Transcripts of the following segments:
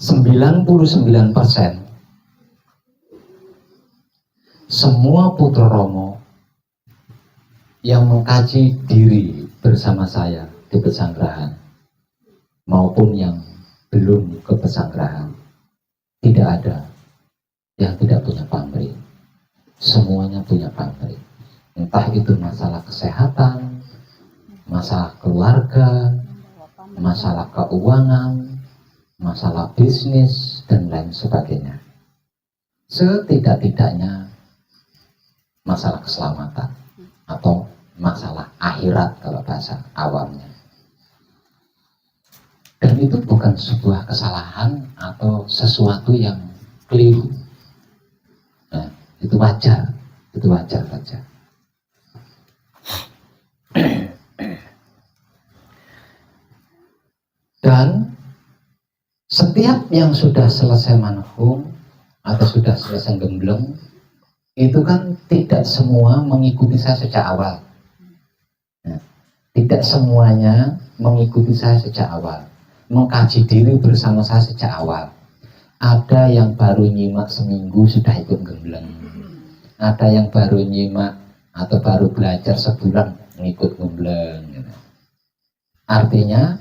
99% semua putra romo yang mengkaji diri bersama saya di pesanggerahan maupun yang belum ke pesanggerahan, tidak ada yang tidak punya pamrih. Semuanya punya pamrih. Entah itu masalah kesehatan, masalah keluarga, masalah keuangan, masalah bisnis, dan lain sebagainya. Setidak-tidaknya masalah keselamatan atau masalah akhirat kalau bahasa awamnya. Dan itu bukan sebuah kesalahan atau sesuatu yang keliru. Nah, itu wajar saja. Dan setiap yang sudah selesai manekung atau sudah selesai gembleng, itu kan tidak semua mengikuti saya sejak awal. Nah, tidak semuanya mengikuti saya sejak awal, mengkaji diri bersama saya sejak awal. Ada yang baru nyimak seminggu sudah ikut gembleng, ada yang baru nyimak atau baru belajar sebulan mengikut gembleng. Artinya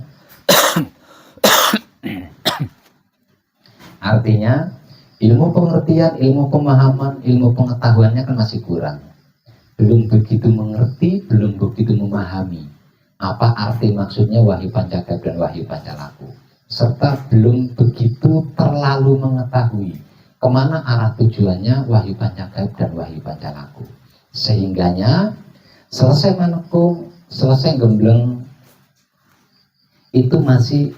ilmu pengertian, ilmu pemahaman, ilmu pengetahuannya kan masih kurang. Belum begitu mengerti, belum begitu memahami apa arti maksudnya wahyu pancagaib dan wahyu pancalaku, serta belum begitu terlalu mengetahui kemana arah tujuannya wahyu pancagaib dan wahyu pancalaku. Sehingganya selesai manekung, selesai gembleng, itu masih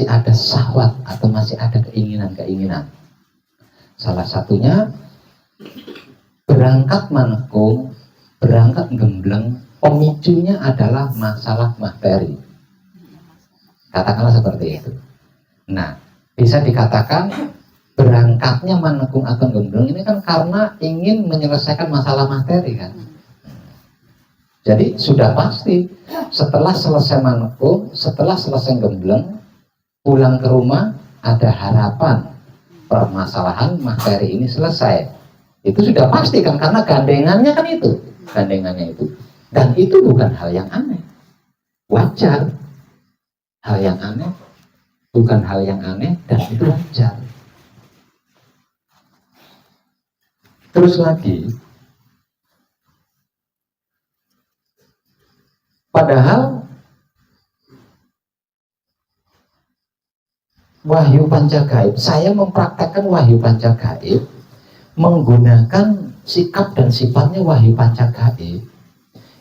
ada syahwat atau masih ada keinginan-keinginan. Salah satunya berangkat manekung, berangkat gembleng, pemicunya adalah masalah materi. Katakanlah seperti itu. Nah, bisa dikatakan berangkatnya manekung atau gembleng ini kan karena ingin menyelesaikan masalah materi kan. Jadi sudah pasti setelah selesai manekung, setelah selesai gembleng, pulang ke rumah ada harapan permasalahan materi ini selesai. Itu sudah pasti kan, karena gandengannya kan itu, gandengannya itu. Dan itu bukan hal yang aneh, wajar. Hal yang aneh, bukan hal yang aneh, dan itu wajar. Terus lagi, padahal wahyu pancagaib, saya mempraktekkan wahyu pancagaib menggunakan sikap dan sifatnya wahyu pancagaib.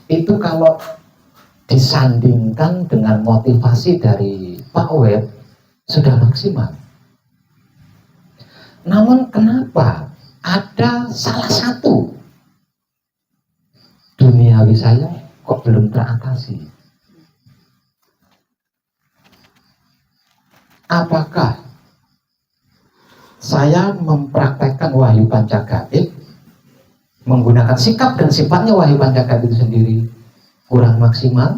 Itu kalau disandingkan dengan motivasi dari Pak Web sudah maksimal. Namun kenapa ada salah satu duniawi saya kok belum teratasi? Apakah saya mempraktekkan wahyu pancagaib menggunakan sikap dan sifatnya wahyu pancagaib itu sendiri kurang maksimal?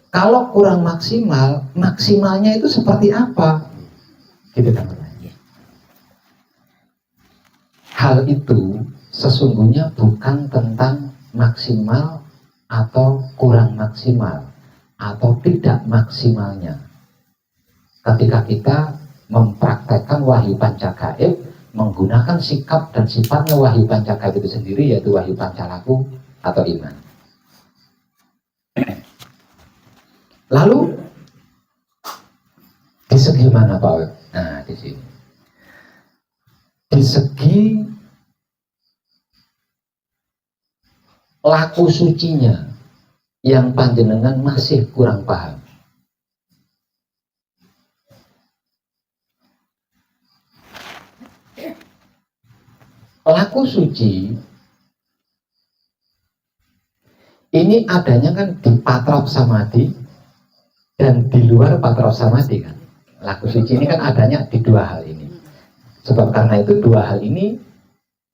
Kalau kurang maksimal, maksimalnya itu seperti apa? Gitu kan. Hal itu sesungguhnya bukan tentang maksimal atau kurang maksimal atau tidak maksimalnya. Ketika kita mempraktekkan wahyu pancagaib menggunakan sikap dan sifatnya wahyu pancagaib itu sendiri, yaitu wahyu pancalaku atau iman. Lalu di segi mana Pak? Nah, di sini. Di segi laku sucinya yang panjenengan masih kurang paham. Laku suci ini adanya kan di patrap samadhi dan di luar patrap samadhi kan. Laku suci ini kan adanya di dua hal ini. Sebab karena itu dua hal ini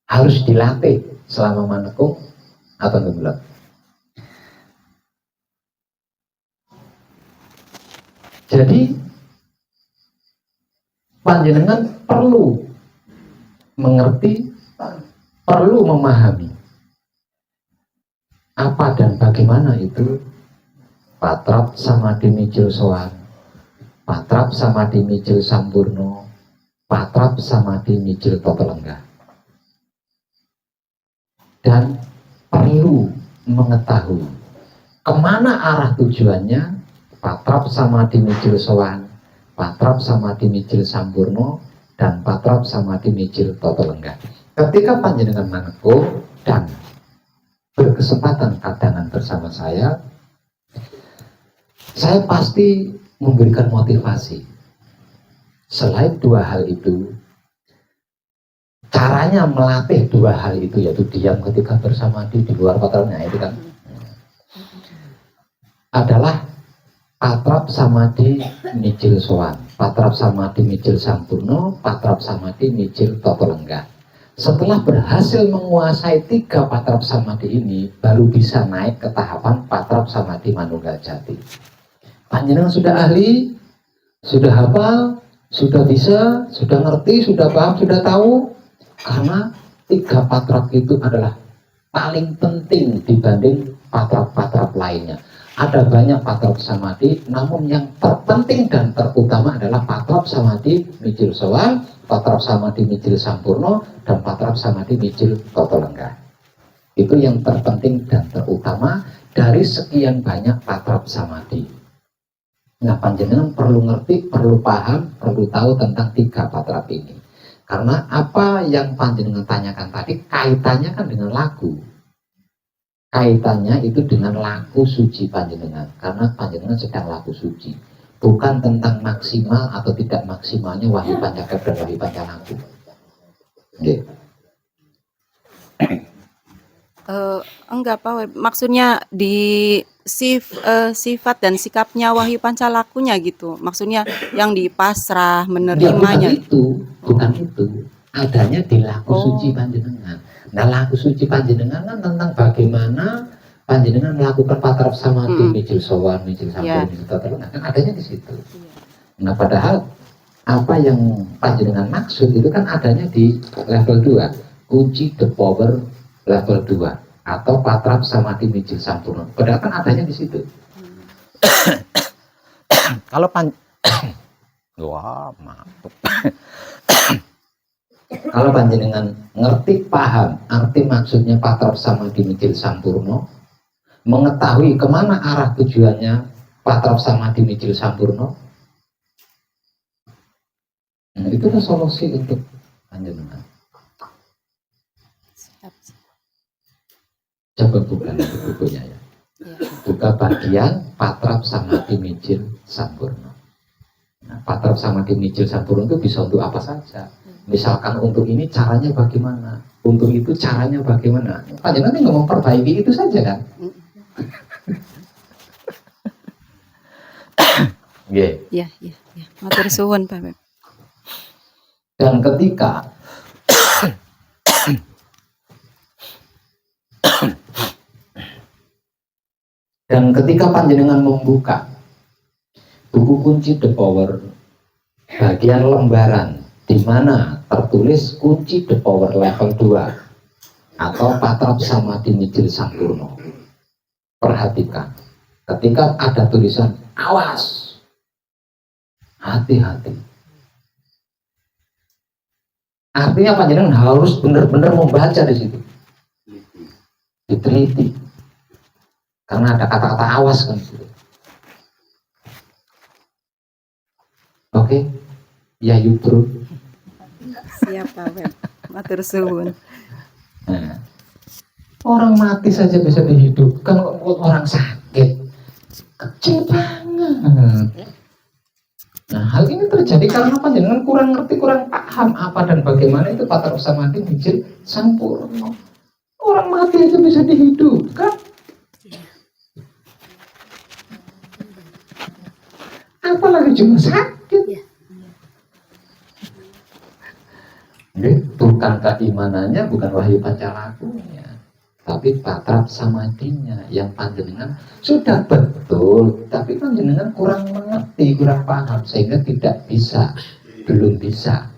harus dilatih selama manekung atau gembleng. Jadi panjenengan perlu mengerti, perlu memahami apa dan bagaimana itu patrap samadhi mijil sowan, patrap samadhi mijil sampurno, patrap samadhi mijil tata lenggah. Dan perlu mengetahui kemana arah tujuannya patrap samadhi mijil sowan, patrap samadhi mijil sampurno, dan patrap samadhi mijil tata lenggah. Ketika panjenengan maneko dan berkesempatan kadangan bersama saya pasti memberikan motivasi. Selain dua hal itu, caranya melatih dua hal itu, yaitu diam ketika bersamadhi di luar patrapnya, itu kan adalah patrap samadhi mijil sowan, patrap samadhi mijil sampurno, patrap samadhi mijil tata lenggah. Setelah berhasil menguasai 3 patrap samadhi ini, baru bisa naik ke tahapan patrap samadhi manunggal jati. Panjenengan sudah ahli, sudah hafal, sudah bisa, sudah ngerti, sudah paham, sudah tahu. Karena 3 patrap itu adalah paling penting dibanding patrap-patrap lainnya. Ada banyak patrap samadhi, namun yang terpenting dan terutama adalah patrap samadhi mijil sowan, patrap samadhi mijil sampurno, dan patrap samadhi mijil tata lenggah. Itu yang terpenting dan terutama dari sekian banyak patrap samadhi. Nah, panjenengan perlu ngerti, perlu paham, perlu tahu tentang 3 patrap ini. Karena apa yang panjenengan tanyakan tadi kaitannya kan dengan laku. Kaitannya itu dengan laku suci panjenengan, karena panjenengan sedang laku suci, bukan tentang maksimal atau tidak maksimalnya wahyu pancakep dan wahyu pancalaku. Okay. Enggak Pak, maksudnya di sifat dan sikapnya wahyu pancalakunya gitu, maksudnya yang di pasrah menerimanya. Bukan itu, adanya di laku suci panjenengan. Nah, laku suci panjenengan kan tentang bagaimana panjenengan melakukan patrap samadhi mijil sowan, mijil sampurno, mijil tata lenggah, kan adanya di situ. Nah, padahal apa yang panjenengan maksud itu kan adanya di level 2, kunci the power level 2 atau patrap samadhi mijil sampurno. Padahal kan adanya di situ. Kalau kalau panjenengan ngerti, paham arti maksudnya patrap samadhi mijil sampurno, mengetahui kemana arah tujuannya patrap samadhi mijil sampurno, nah, itu adalah solusi untuk panjenengan. Coba buka bukunya ya. Buka bagian patrap samadhi mijil sampurno. Nah, patrap samadhi mijil sampurno itu bisa untuk apa saja. Misalkan untuk ini caranya bagaimana, untuk itu caranya bagaimana. Panjenengan nggak memperbaiki itu saja kan? Iya. Matur suwun Pak. Dan ketika panjenengan membuka buku kunci The Power bagian lembaran di mana tertulis kunci The Power level 2 atau patrap samadhi mijil sampurno, perhatikan ketika ada tulisan awas, hati-hati, artinya panjenengan harus benar-benar membaca di situ, diteliti, karena ada kata-kata awas kan di situ. Oke, ya Yudro. Siapa Pak? Matur suwun. Nah, orang mati saja bisa dihidupkan, kok orang sakit kecil banget. Nah, hal ini terjadi karena panjenengan kurang ngerti, kurang paham apa dan bagaimana itu patrap samadhi mijil sampurno. Orang mati aja bisa dihidupkan, apalagi cuma sakit. Bukan keimanannya, bukan wahyu pancalakunya, tapi patrap samadhinya yang panjenengan sudah betul, tapi panjenengan kurang mengerti, kurang paham, sehingga tidak bisa belum bisa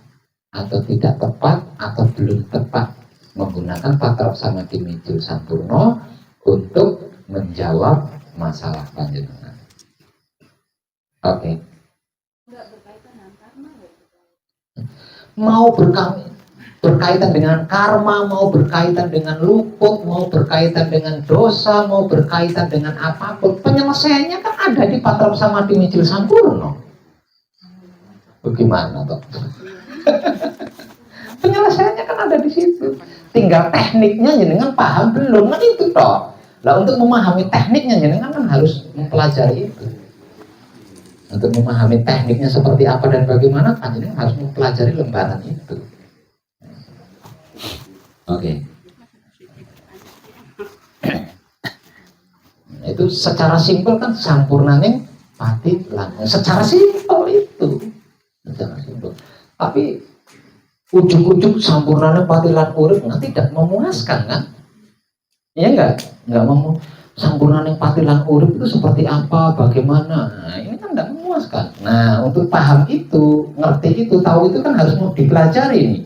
atau tidak tepat atau belum tepat menggunakan Patra Samadhi Mijil Sampurno untuk menjawab masalah panjenengan. Oke. Mau berkaitan dengan karma, mau berkaitan dengan luput, mau berkaitan dengan dosa, mau berkaitan dengan apapun, penyelesaiannya kan ada di Patra Samadhi Mijil Sampurno. Bagaimana toh? Penyelesaiannya kan ada di situ. Tinggal tekniknya jenengan paham belum, kan itu toh. Lah untuk memahami tekniknya jenengan kan harus mempelajari itu. Untuk memahami tekniknya seperti apa dan bagaimana, panjenengan harus mempelajari lembaran itu. Oke. Itu secara simpel kan sampurnaning pati lan. Secara simpel itu. Secara simpel. Tapi ujuk-ujuk sampurnaning pati lan urip tidak memuaskan kan? Iya enggak mau sampurnaning pati lan urip itu seperti apa, bagaimana? Nah, ini kan enggak memuaskan. Nah, untuk paham itu, ngerti itu, tahu itu kan harus mau dipelajari nih.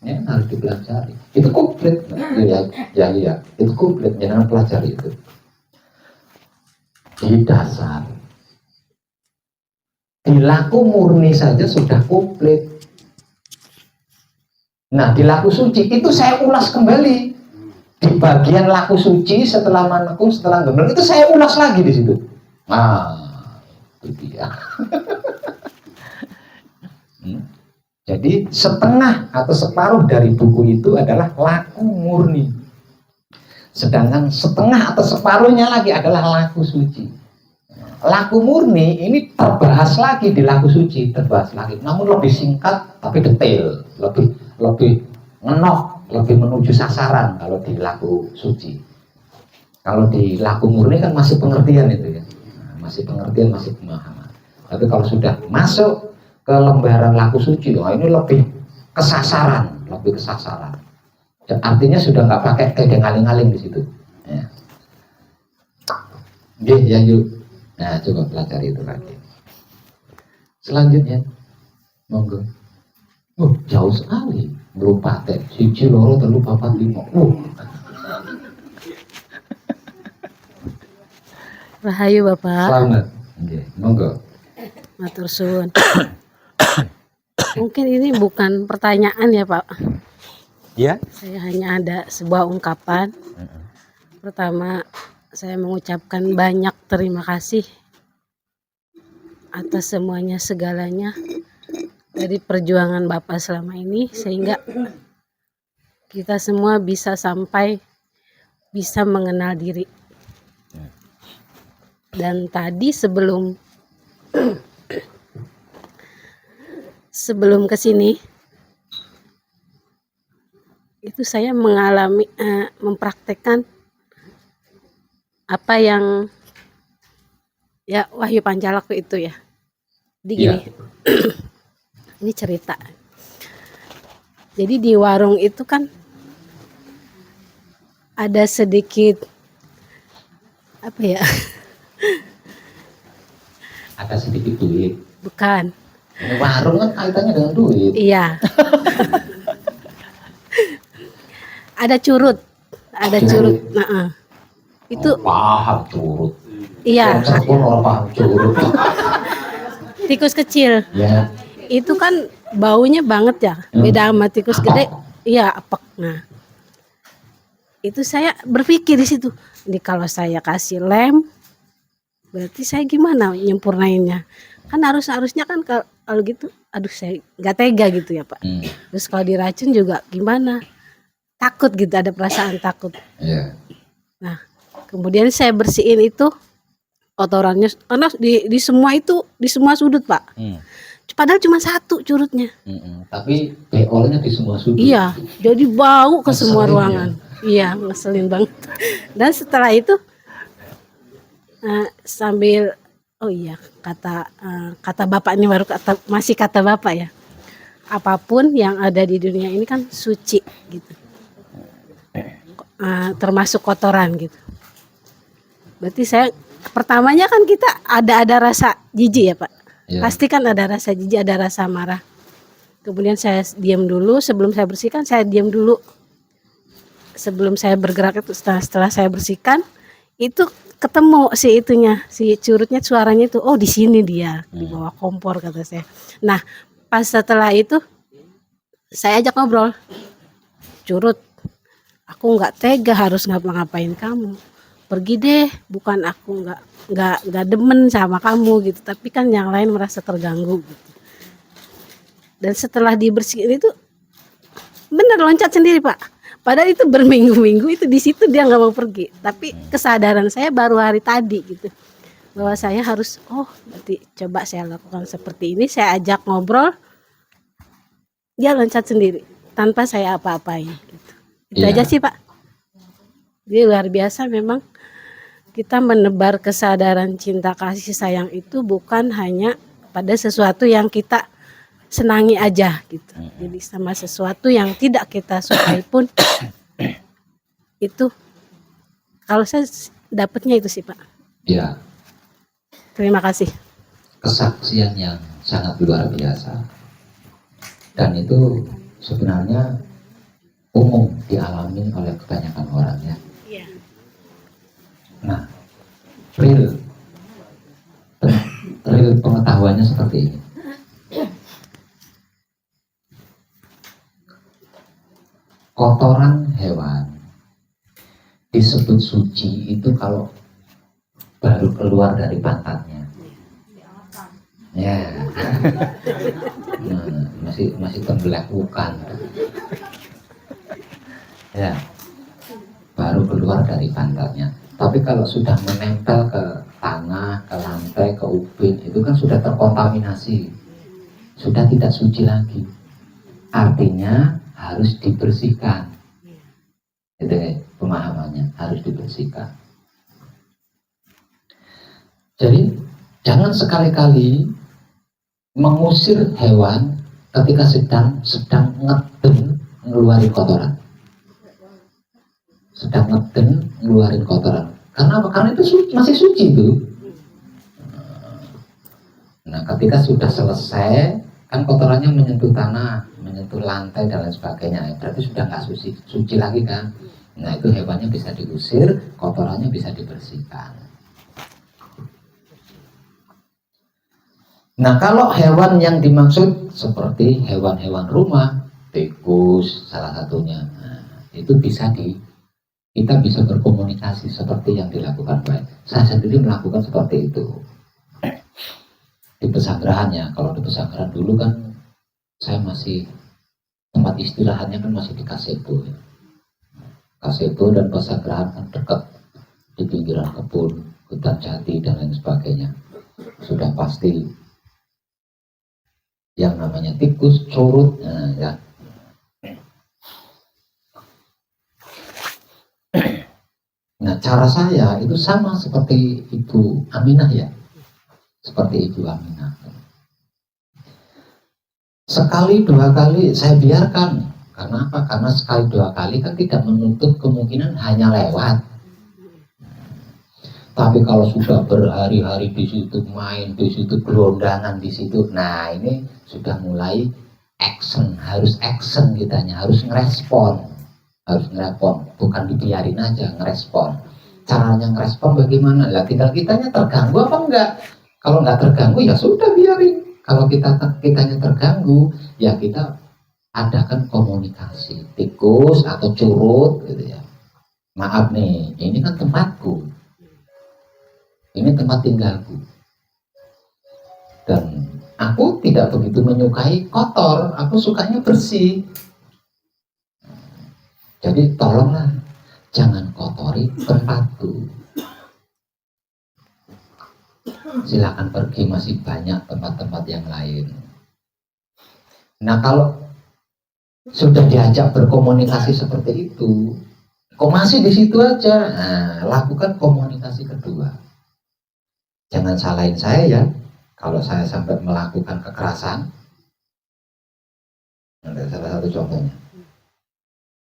Ya, harus dipelajari. Itu komplit. Ya. Itu komplit. Jangan pelajari itu. Di dasar. Di laku murni saja sudah komplit. Nah, di laku suci itu saya ulas kembali. Di bagian laku suci setelah manekung, setelah gembleng itu saya ulas lagi di situ. Nah, itu dia. Jadi setengah atau separuh dari buku itu adalah laku murni. Sedangkan setengah atau separuhnya lagi adalah laku suci. Laku murni ini terbahas lagi di laku suci, terbahas lagi. Namun lebih singkat tapi detail, lebih ngenok, lebih menuju sasaran kalau di laku suci. Kalau di laku murni kan masih pengertian itu ya, masih pengertian, masih pemahaman. Tapi kalau sudah masuk ke lembaran laku suci, ini lebih kesasaran, lebih kesasaran. Dan artinya sudah nggak pakai kedeng-aling-aling di situ. Ya yuk. Nah, coba pelajari itu lagi. Selanjutnya, monggo. Jauh sekali. Belum pakai. Siji loro telu papat lima. Rahayu Bapak. Selamat. Monggo. Matur suwun. Mungkin ini bukan pertanyaan ya Pak. Ya. Saya hanya ada sebuah ungkapan. Pertama, saya mengucapkan banyak terima kasih atas semuanya segalanya dari perjuangan Bapak selama ini sehingga kita semua bisa mengenal diri. Dan tadi sebelum kesini itu saya mengalami mempraktekkan apa yang ya Wahyu Pancalaku itu ya. Jadi gini, ini cerita. Jadi di warung itu kan ada sedikit apa ya? Ada sedikit duit. Bukan. Ini warung kan kaitannya dengan duit. Iya. Ada curut. Nah, itu paham curut. Iya. Orang paham curut. Tikus kecil. Ya. Itu kan baunya banget ya. Beda sama tikus gede. Iya, apek. Nah, itu saya berpikir di situ. Ini kalau saya kasih lem, berarti saya gimana nyempurnainnya? Kan harusnya kan kalau gitu, aduh saya nggak tega gitu ya Pak. Terus kalau diracun juga gimana? Takut gitu, ada perasaan takut. Yeah. Nah, kemudian saya bersihin itu kotorannya, karena di semua sudut Pak. Padahal cuma satu curutnya. Tapi PO-nya di semua sudut. Iya, jadi bau ke semua Ngeselin ruangan. Iya, ngeselin banget. Dan setelah itu sambil kata Bapak ini masih kata Bapak ya. Apapun yang ada di dunia ini kan suci gitu. Termasuk kotoran gitu. Berarti saya pertamanya kan kita ada rasa jijik ya Pak. Ya. Pasti kan ada rasa jijik, ada rasa marah. Kemudian saya diam dulu, sebelum saya bersihkan saya diam dulu. Sebelum saya bergerak itu setelah saya bersihkan itu ketemu si itunya, si curutnya, suaranya itu, oh di sini dia di bawah kompor kata saya. Nah, pas setelah itu saya ajak ngobrol, curut, aku nggak tega harus ngapa-ngapain kamu, pergi deh, bukan aku nggak demen sama kamu gitu, tapi kan yang lain merasa terganggu gitu. Dan setelah dibersihin itu benar loncat sendiri Pak. Padahal itu berminggu-minggu itu di situ dia nggak mau pergi. Tapi kesadaran saya baru hari tadi gitu, bahwa saya harus berarti coba saya lakukan seperti ini. Saya ajak ngobrol, dia loncat sendiri tanpa saya apa-apain. Gitu. Itu aja sih Pak. Jadi luar biasa memang kita menebar kesadaran cinta kasih sayang itu bukan hanya pada sesuatu yang kita senangi aja gitu. Jadi sama sesuatu yang tidak kita sukai pun itu, kalau saya dapatnya itu sih Pak. Ya. Terima kasih. Kesaksian yang sangat luar biasa. Dan itu sebenarnya umum dialami oleh kebanyakan orang ya. Iya. Nah, real pengetahuannya seperti ini. Kotoran hewan disebut suci itu kalau baru keluar dari pantatnya. Ya, masih tembelak bukan. Ya, baru keluar dari pantatnya. Tapi kalau sudah menempel ke tanah, ke lantai, ke ubin, itu kan sudah terkontaminasi, sudah tidak suci lagi. Artinya harus dibersihkan. Itu pemahamannya, harus dibersihkan. Jadi jangan sekali-kali mengusir hewan ketika sedang ngeden ngeluarin kotoran. Sedang ngeden ngeluarin kotoran. Karena apa? Karena itu masih suci itu. Nah, ketika sudah selesai, kan kotorannya menyentuh tanah, menyentuh lantai dan lain sebagainya, berarti sudah nggak suci lagi kan. Nah, itu hewannya bisa diusir, kotorannya bisa dibersihkan. Nah, kalau hewan yang dimaksud seperti hewan-hewan rumah, tikus salah satunya, itu kita bisa berkomunikasi seperti yang dilakukan baik. Saya sendiri melakukan seperti itu. Di pesanggerahannya, kalau di pesanggerahan dulu kan saya masih, tempat istirahatnya kan masih di Kasebo ya. Kasebo dan pesanggerahan kan dekat di pinggiran kebun, hutan jati dan lain sebagainya. Sudah pasti yang namanya tikus, curut, ya. Nah, cara saya itu sama seperti Ibu Aminah ya. Seperti Ibu Aminah. Sekali dua kali saya biarkan. Karena apa? Karena sekali dua kali kan tidak menutup kemungkinan hanya lewat. Tapi kalau sudah berhari-hari di situ, main di situ, gelondangan di situ, nah ini sudah mulai action, harus action kitanya, harus ngerespon, bukan dibiarin aja, ngerespon. Caranya ngerespon bagaimana? Lah tinggal kitanya terganggu apa enggak? Kalau nggak terganggu ya sudah biarin. Kalau kitanya terganggu, ya kita adakan komunikasi, tikus atau curut gitu ya. Maaf nih, ini kan tempatku, ini tempat tinggalku, dan aku tidak begitu menyukai kotor, aku sukanya bersih. Jadi tolonglah jangan kotori tempatku. Silakan pergi, masih banyak tempat-tempat yang lain. Nah, kalau sudah diajak berkomunikasi seperti itu, kok masih di situ aja? Nah, lakukan komunikasi kedua. Jangan salahin saya ya, kalau saya sampai melakukan kekerasan. Ada salah satu contohnya.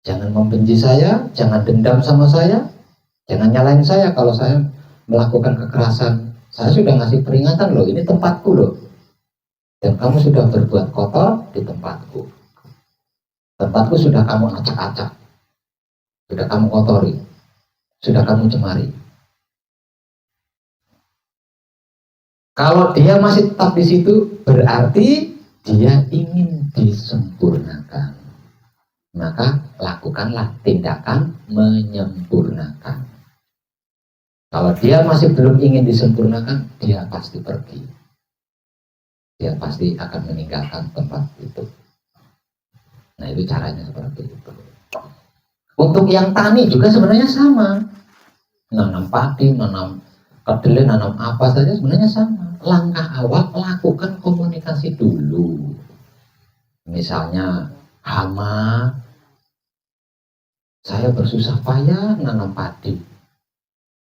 Jangan membenci saya, jangan dendam sama saya, jangan nyalain saya kalau saya melakukan kekerasan. Saya sudah ngasih peringatan loh, ini tempatku loh. Dan kamu sudah berbuat kotor di tempatku. Tempatku sudah kamu acak-acak, sudah kamu kotori, sudah kamu cemari. Kalau dia masih tetap di situ, berarti dia ingin disempurnakan. Maka lakukanlah tindakan menyempurnakan. Kalau dia masih belum ingin disempurnakan, dia pasti pergi. Dia pasti akan meninggalkan tempat itu. Nah, itu caranya seperti itu. Untuk yang tani juga sebenarnya sama. Nanam padi, nanam kedelai, nanam apa saja sebenarnya sama. Langkah awal, lakukan komunikasi dulu. Misalnya hama, saya bersusah payah nanam padi.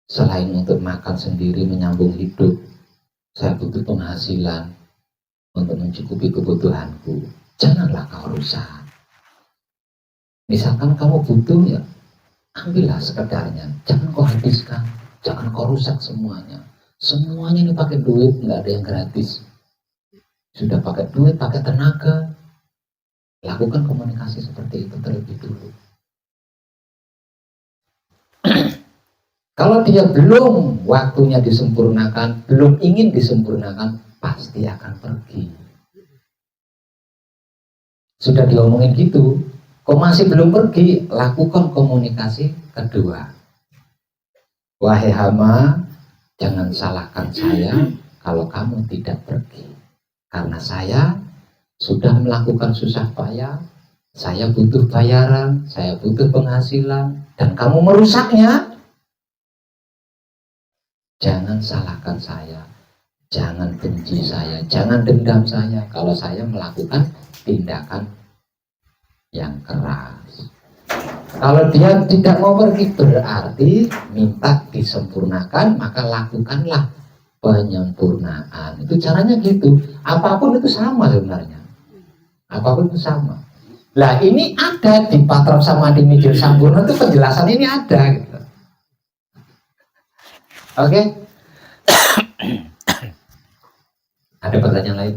Selain untuk makan sendiri, menyambung hidup, saya butuh penghasilan untuk mencukupi kebutuhanku. Janganlah kau rusak. Misalkan kamu butuh, ya ambillah sekedarnya. Jangan kau habiskan, jangan kau rusak semuanya. Semuanya ini pakai duit, nggak ada yang gratis. Sudah pakai duit, pakai tenaga. Lakukan komunikasi seperti itu terlebih dulu. Kalau dia belum waktunya disempurnakan, belum ingin disempurnakan, pasti akan pergi. Sudah diomongin gitu, kok masih belum pergi, lakukan komunikasi kedua. Wahai hama, jangan salahkan saya kalau kamu tidak pergi. Karena saya sudah melakukan susah payah, saya butuh bayaran, saya butuh penghasilan, dan kamu merusaknya. Jangan salahkan saya, jangan benci saya, jangan dendam saya kalau saya melakukan tindakan yang keras. Kalau dia tidak mau pergi, berarti minta disempurnakan, maka lakukanlah penyempurnaan. Itu caranya gitu. Apapun itu sama sebenarnya. Apapun itu sama. Lah ini ada di Patrap Samadhi Mijil Sampurna, itu penjelasan ini ada gitu. Oke. Ada pertanyaan lain?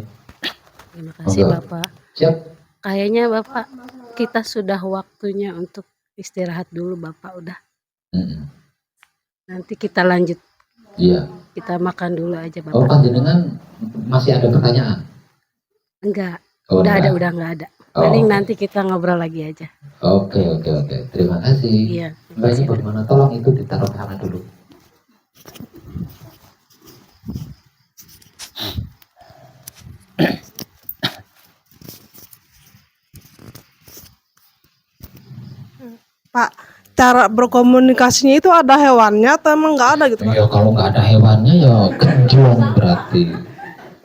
Terima kasih Bapak. Siap. Kayaknya Bapak kita sudah waktunya untuk istirahat dulu Bapak udah. Nanti kita lanjut. Iya. Kita makan dulu aja Bapak. Oh, panjenengan masih ada pertanyaan? Enggak. Oh, udah enggak. udah enggak ada. Oh. Paling nanti kita ngobrol lagi aja. Oke. Terima kasih. Iya. Mbak, ini bagaimana? Tolong itu ditaruh ke sana dulu. Pak, cara berkomunikasinya itu ada hewannya atau emang nggak ada gitu Pak? Ya kalau nggak ada hewannya ya genjong berarti.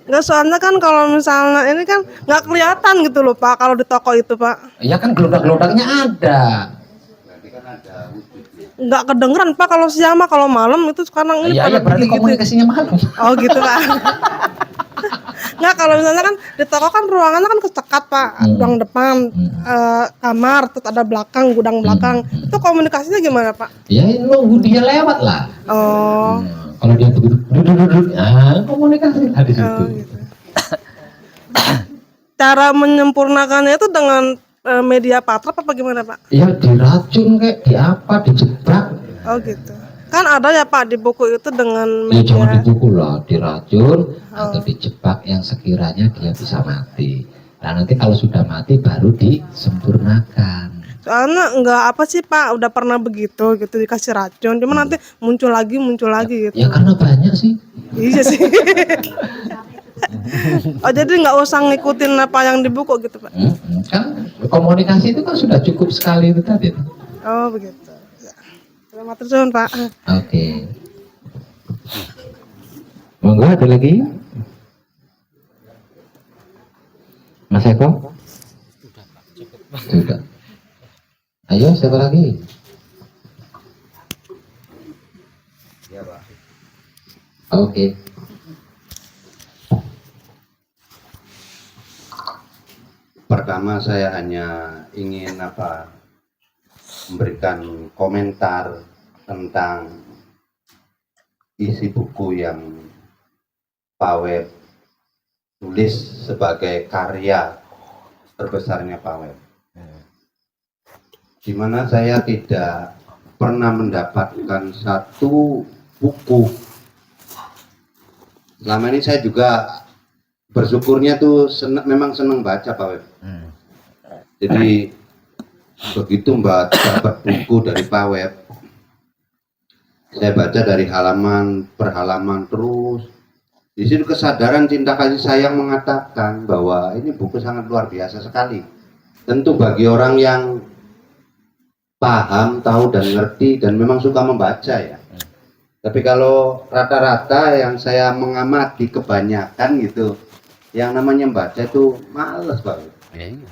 Nggak, soalnya kan kalau misalnya ini kan nggak kelihatan gitu loh Pak kalau di toko itu Pak. Ya kan gelodak-gelodaknya ada. Nggak kedengeran Pak kalau siang mah, kalau malam itu sekarang ini Ya pada berarti gitu. komunikasinya malam. Oh gitu Pak. Nggak, kalau misalnya kan di toko kan ruangannya kan kecekat Pak, ruang depan, kamar, terus ada belakang, gudang belakang. Itu komunikasinya gimana Pak? Ya nunggu dia lewat lah. Oh. Kalau dia begitu duduk, komunikasi lah di situ. Oh, gitu. Cara menyempurnakannya itu dengan media patrap apa gimana Pak? Ya diracun kayak di apa, dijebak. Oh gitu. Kan ada ya Pak di buku itu dengan Ya media. jangan dipukul lah, diracun atau dijebak yang sekiranya dia bisa mati. Nah nanti kalau sudah mati baru disempurnakan. Soalnya enggak apa sih Pak, udah pernah begitu gitu dikasih racun, cuma nanti muncul lagi gitu. Ya karena banyak sih. Iya sih. Oh jadi nggak usah ngikutin apa yang di buku gitu Pak? Kan komunikasi itu kan sudah cukup sekali itu tadi. Oh begitu. Ya. Selamat terus Pak. Oke. Monggo ada lagi? Mas Eko? Sudah. Ayo siapa lagi? Ya Pak. Oke. Pertama saya hanya ingin memberikan komentar tentang isi buku yang Pak Web tulis sebagai karya terbesarnya Pak Web. Di mana saya tidak pernah mendapatkan satu buku. Selama ini saya juga bersyukurnya tuh memang senang baca Pak Web. Jadi begitu dapat buku dari Pak Web, saya baca dari halaman per halaman terus. Di situ kesadaran cinta kasih sayang mengatakan bahwa ini buku sangat luar biasa sekali. Tentu bagi orang yang paham, tahu dan ngerti dan memang suka membaca ya. Tapi kalau rata-rata yang saya mengamati kebanyakan gitu, yang namanya membaca itu males banget.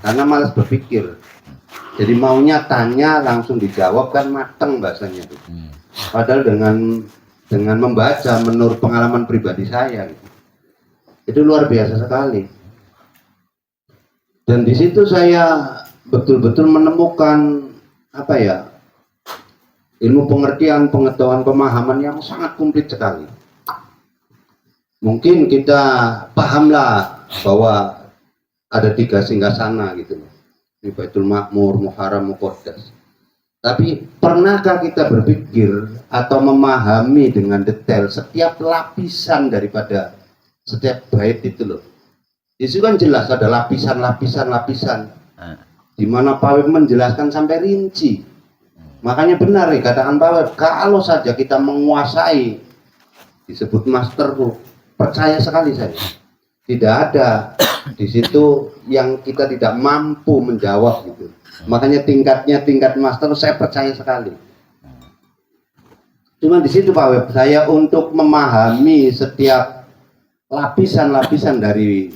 Karena malas berpikir. Jadi maunya tanya langsung dijawab kan mateng bahasanya tuh. Padahal dengan membaca menurut pengalaman pribadi saya gitu, itu luar biasa sekali. Dan di situ saya betul-betul menemukan apa ya, ilmu pengertian, pengetahuan, pemahaman yang sangat komplit sekali. Mungkin kita pahamlah bahwa ada 3 singgasana gitu loh. Baitul Makmur, Muharram, Muqaddas. Tapi pernahkah kita berpikir atau memahami dengan detail setiap lapisan daripada setiap bait itu loh? Itu kan jelas ada lapisan. Di mana Pak Web menjelaskan sampai rinci. Makanya benar ya katakan Pak Web, kalau saja kita menguasai disebut master tuh, percaya sekali saya. Tidak ada di situ yang kita tidak mampu menjawab gitu. Makanya tingkat master saya percaya sekali. Cuma di situ Pak Web, saya untuk memahami setiap lapisan-lapisan dari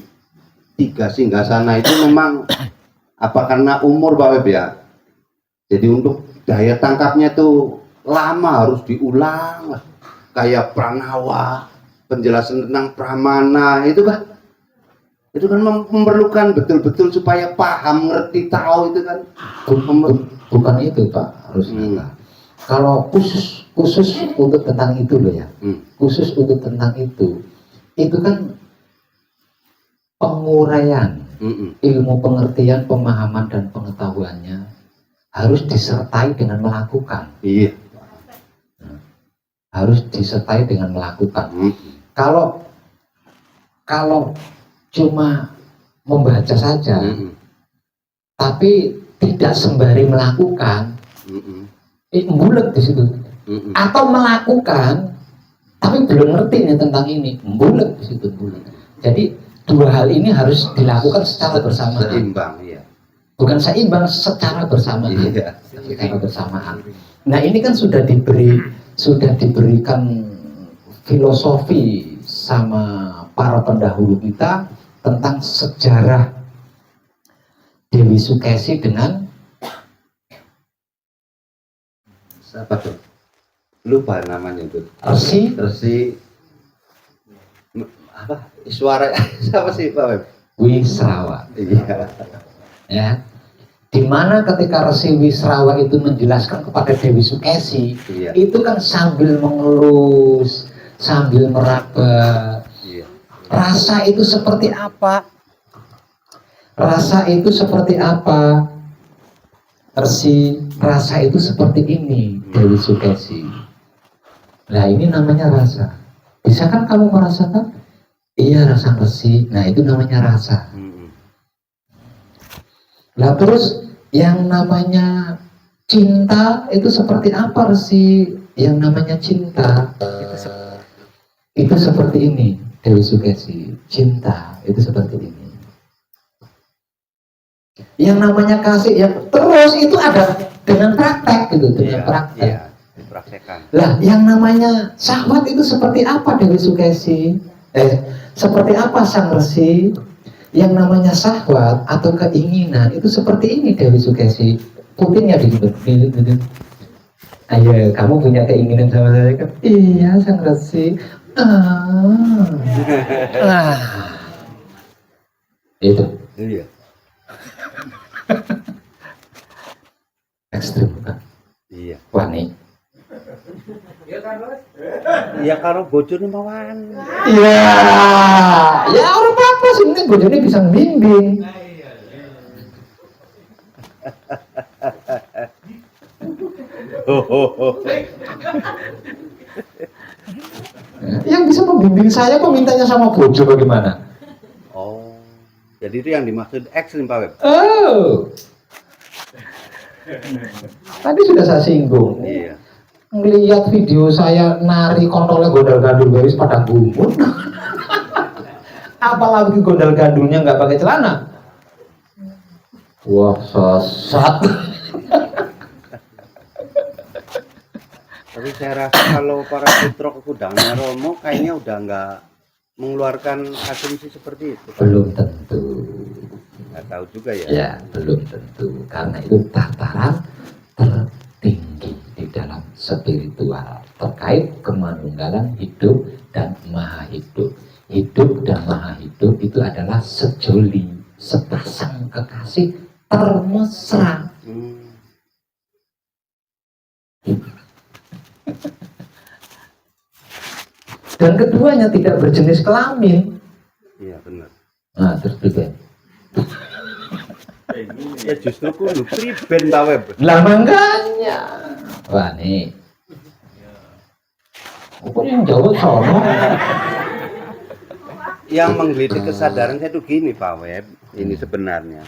3 singgasana itu memang apa karena umur Pak Web ya. Jadi untuk daya tangkapnya tuh lama, harus diulang kayak pranawa, penjelasan tentang pramana itu kan memerlukan betul-betul supaya paham, ngerti, tahu itu kan. Bukan itu Pak, harusnya. Kalau khusus untuk tentang itu loh ya, khusus untuk tentang itu kan penguraian ilmu pengertian, pemahaman dan pengetahuannya harus disertai dengan melakukan. Iya. Harus disertai dengan melakukan. Kalau cuma membaca saja, tapi tidak sembari melakukan, bulet di situ. Atau melakukan, tapi belum ngerti nih tentang ini, bulet di situ, bulet. Jadi 2 hal ini harus dilakukan secara bersamaan. Seimbang, iya. Bukan seimbang, secara bersamaan. Iya. Secara bersamaan. Nah ini kan sudah diberikan filosofi sama para pendahulu kita tentang sejarah Dewi Sukesi dengan siapa tuh? Lupa namanya tuh. Resi apa? Suara siapa sih Pak Web? Wisrawa. Iya. Ya. Di mana ketika Resi Wisrawa itu menjelaskan kepada Dewi Sukesi, Iya. itu kan sambil mengelus, sambil meraba. Iya. Rasa itu seperti apa? Rasa itu seperti apa? Resi, rasa itu seperti ini, Dewi Sukesi. Nah ini namanya rasa. Bisa kan kamu merasakan? Iya rasa resi. Nah itu namanya rasa. Nah terus yang namanya cinta itu seperti apa Resi? Yang namanya cinta itu seperti ini, Dewi Sukesi. Cinta itu seperti ini. Yang namanya kasih, ya terus itu ada dengan praktek gitu, dengan praktek. Iya, dipraktekkan. Lah, yang namanya syahwat itu seperti apa Dewi Sukesi? Seperti apa Sang Resi? Yang namanya syahwat atau keinginan itu seperti ini Dewi Sukesi. Kupingnya ditutup. Ayo, kamu punya keinginan sama saya kan? Iya, Sang Resi. Itu. Iya. Ekstrim kan? Iya. Wani. Iya kalau bocor nih bawan. Iya. Ya orang apa sih? bojone bisa bimbing. Yang bisa membimbing saya kok mintanya sama bojo bagaimana? Oh, jadi itu yang dimaksud ekstrim Pak Web. Oh. Tadi sudah saya singgung. Iya. Ngelihat video saya nari kontolnya gondal-gandul guys pada gumun. Apalagi gondal-gandulnya nggak pakai celana. Wah, sesat. Tapi saya rasa kalau para putra kekudangannya Romo kayaknya udah nggak mengeluarkan asumsi seperti itu. Belum tentu. Nggak tahu juga ya. Ya, belum tentu. Karena itu tataran tertinggi di dalam spiritual terkait kemanunggalan hidup dan maha hidup. Hidup dan maha hidup itu adalah sejoli, sepasang kekasih termesra. Dan keduanya tidak berjenis kelamin. Iya benar. Nah, terus juga. Ya justru kudu priben Pak Web. Lah makanya. Wah nih. Pokoknya yang jauh sono. Yang menggelitik kesadaran saya tuh gini Pak Web. Ini sebenarnya.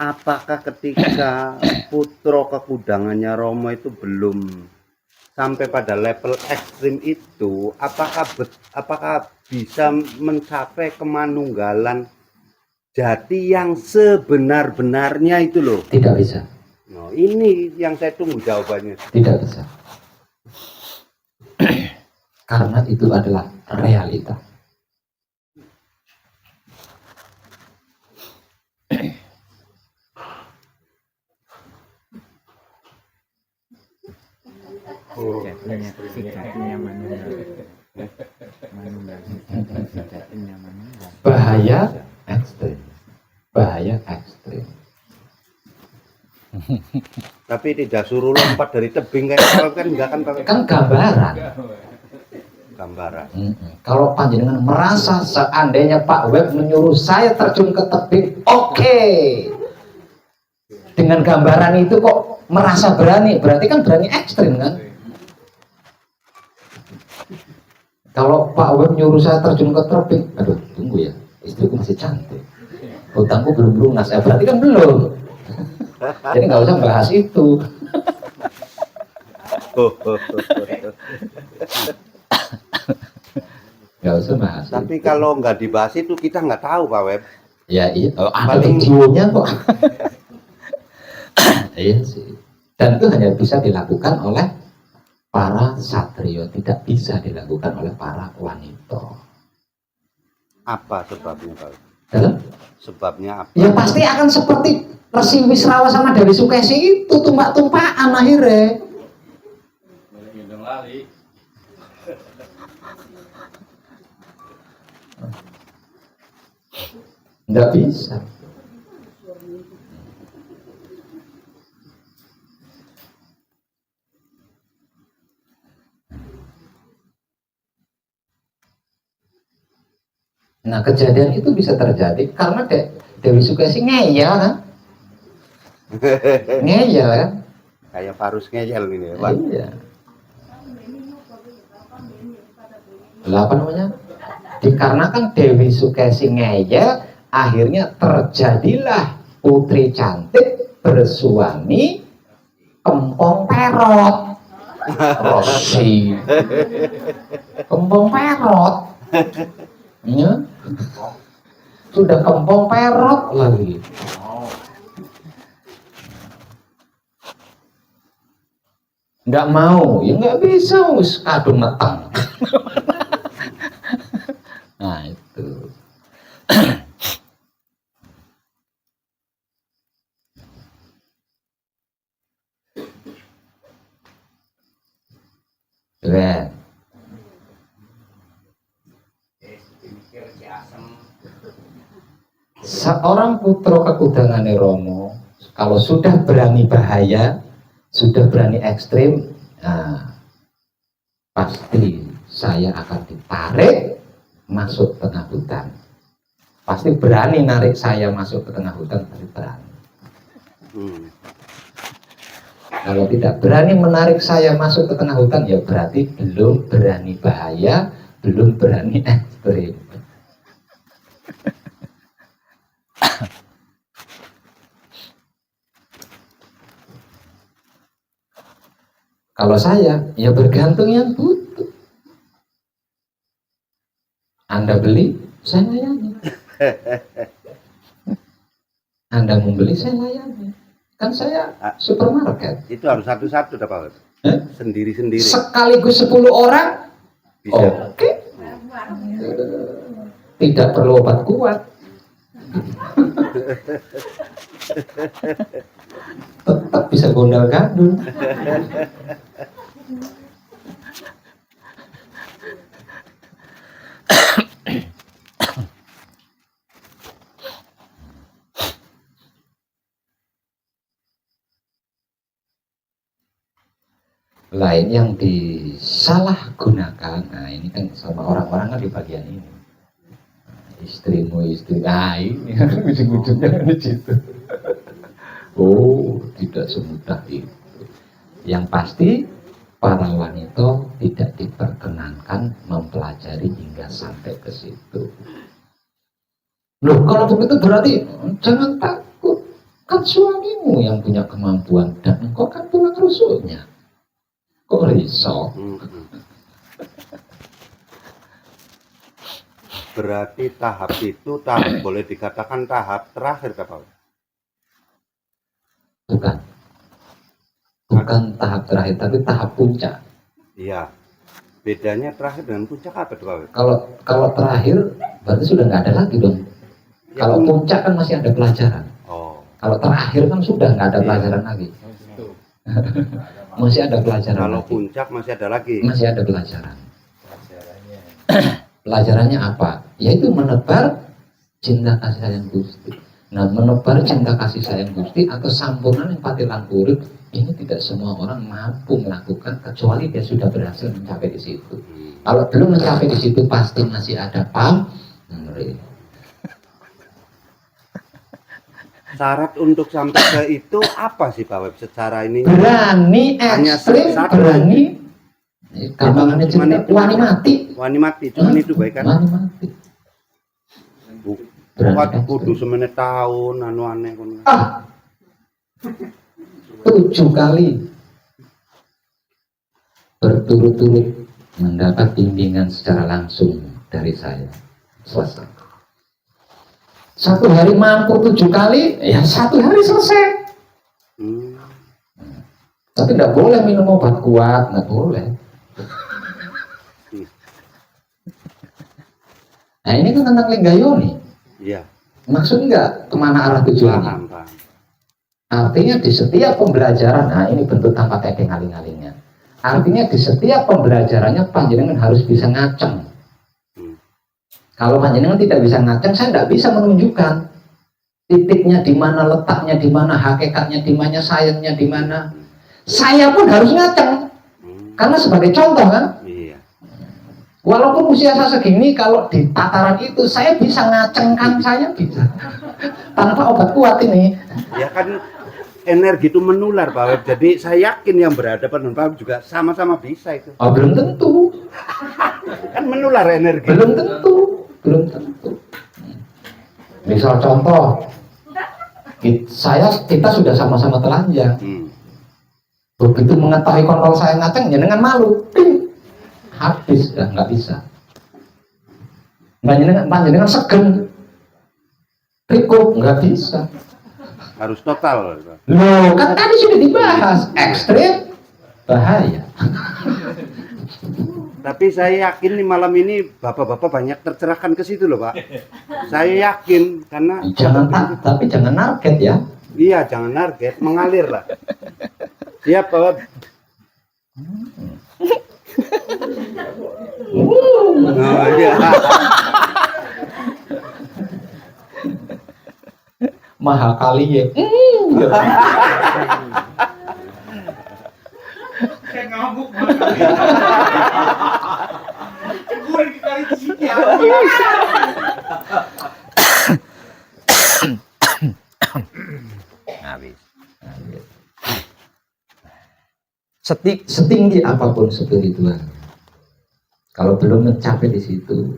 Apakah ketika putra kekudangannya Romo itu belum sampai pada level ekstrim itu, apakah bisa mencapai kemanunggalan jati yang sebenar-benarnya itu loh? Tidak bisa. Nah, ini yang saya tunggu jawabannya. Tidak bisa. Karena itu adalah realita. Bahaya ekstrim. Bahaya ekstrim. Tapi tidak suruh lompat dari tebing kayak kan enggak kan Pak? Kan gambaran. Gambaran. Kalau panjenengan merasa seandainya Pak Web menyuruh saya terjun ke tebing, oke. Dengan gambaran itu kok merasa berani, berarti kan berani ekstrim kan? Kalau Pak Web nyuruh saya terjun ke tebing, aduh tunggu ya, istriku masih cantik, hutangku belum lunas, ya berarti kan belum. Jadi nggak usah bahas itu. Nggak usah bahas. Tapi itu. kalau nggak dibahas itu kita nggak tahu Pak Web. Ya iya, ada Paling- videonya kok. Iya sih. Dan itu hanya bisa dilakukan oleh para satrio, tidak bisa dilakukan oleh para wanita. Apa sebabnya Pak Web? Dalam? Sebabnya apa? Ya pasti akan seperti Resi Wisrawa sama Dewi Sukesi itu tumpah-tumpahan akhirnya. Nggak bisa. Nah kejadian itu bisa terjadi karena Dewi Sukesi ngeyel kan? Ngeyel kan? Kayak Parus ngeyel ini ya Pak. Iya. Lah apa namanya? Dikarenakan Dewi Sukesi ngeyel, akhirnya terjadilah putri cantik bersuami kempong perot. Rosi. Kempong perot. Ya. Sudah kempong perot lagi. Nggak mau, ya nggak bisa, wis kadung meteng. Nah itu. Keren. Seorang putra kekudangan Romo, kalau sudah berani bahaya, sudah berani ekstrim, nah, pasti saya akan ditarik masuk tengah hutan. pasti berani narik saya masuk ke tengah hutan, pasti berani. Kalau tidak berani menarik saya masuk ke tengah hutan, ya berarti belum berani bahaya, belum berani ekstrim. Kalau saya, ya bergantung yang butuh. Anda beli, saya layani. Anda membeli, saya layani. Kan saya supermarket. Itu harus satu-satu dah Pak. Sendiri-sendiri. Sekaligus 10 orang, Bisa. oke. Tidak perlu obat kuat. Tetap bisa gondal gandul. Lain yang disalahgunakan, nah ini kan sama orang-orang kan di bagian ini. Istrimu istri, nah ini ujung-ujungnya di situ. Oh, tidak semudah itu. Yang pasti para wanita tidak diperkenankan mempelajari hingga sampai ke situ. Loh, kalau begitu berarti jangan takut. Kan suamimu yang punya kemampuan dan engkau kan tulang rusuknya. Kok risau? Berarti tahap itu boleh dikatakan tahap terakhir Pak? Bukan tahap terakhir, tapi tahap puncak. Iya. Bedanya terakhir dengan puncak apa tuh Pak? Kalau terakhir berarti sudah nggak ada lagi dong. Ya, kalau puncak kan masih ada pelajaran. Oh. Kalau terakhir kan sudah nggak ada pelajaran lagi. Masih ada pelajaran. Kalau lagi. puncak masih ada lagi. Masih ada pelajaran. Pelajarannya apa? Yaitu menebar cinta kasih sayang Gusti. Nah, menebar cinta kasih sayang Gusti atau sampurna yang patilan urip ini tidak semua orang mampu melakukan kecuali dia sudah berhasil mencapai di situ. Kalau belum mencapai di situ pasti masih ada pamrih. Syarat untuk sampai ke itu apa sih Pak Web secara ini? Berani ekstrim, berani. Gampangannya cerita, wani mati. Wani mati, cuman itu baik kan? Wani mati. Waduh, kudu semenit tahun, anu aneh. 7 kali berturut-turut mendapat bimbingan secara langsung dari saya. Selesai. 1 hari mampu 7 kali, ya 1 hari selesai. Tapi tidak boleh minum obat kuat, nggak boleh. Nah ini kan tentang Linggayoni. Iya. Maksud nggak kemana arah tujuannya? Artinya di setiap pembelajaran, nah ini bentuk tanpa tedeng aling-alingnya. Artinya di setiap pembelajarannya panjenengan harus bisa ngaceng. Kalau panjenengan tidak bisa ngaceng, saya tidak bisa menunjukkan titiknya di mana, letaknya di mana, hakikatnya di mana, sayangnya di mana. Saya pun harus ngaceng, karena sebagai contoh kan. Iya. Walaupun usia saya segini, kalau di tataran itu saya bisa ngacengkan, saya bisa tanpa obat kuat ini. Ya kan energi itu menular Pak Web. Jadi saya yakin yang berhadapan dengan Pak Web juga sama-sama bisa itu. Oh belum tentu. Kan menular energi. Belum tentu. Belum tentu. Misal contoh, kita sudah sama-sama telanjang. Begitu mengetahui kontrol saya ngaceng, jenengan malu, habis, dah nggak bisa. Panjenengan segen, rikup, nggak bisa. Harus total. Loh, kan tadi sudah dibahas, ekstrim, bahaya. Tapi saya yakin nih malam ini bapak-bapak banyak tercerahkan ke situ loh Pak. Saya yakin karena Tapi jangan target ya. Iya, jangan target, mengalir lah. Siap Pak. Oh iya. Maha kali ya. Saya ngamuk banget. Gue dikali sini. setinggi apapun spiritual, kalau belum mencapai di situ,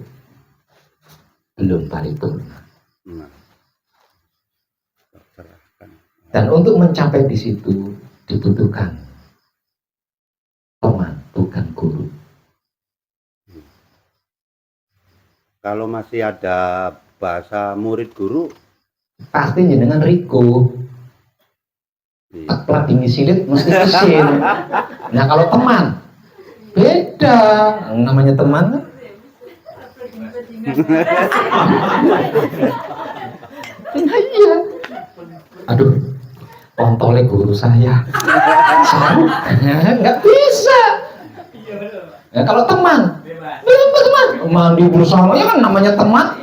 belum paripurna. Nah, terserahkan. Dan untuk mencapai di situ dibutuhkan teman, bukan guru. Kalau masih ada bahasa murid guru, Pasti jenengan Riko. Pelat silit mesti mesin. Nah kalau teman beda, namanya teman kan. Nah, iya. Aduh, kontolnya guru saya. Nggak bisa. Ya, kalau teman, teman mandi bersama ya kan namanya teman.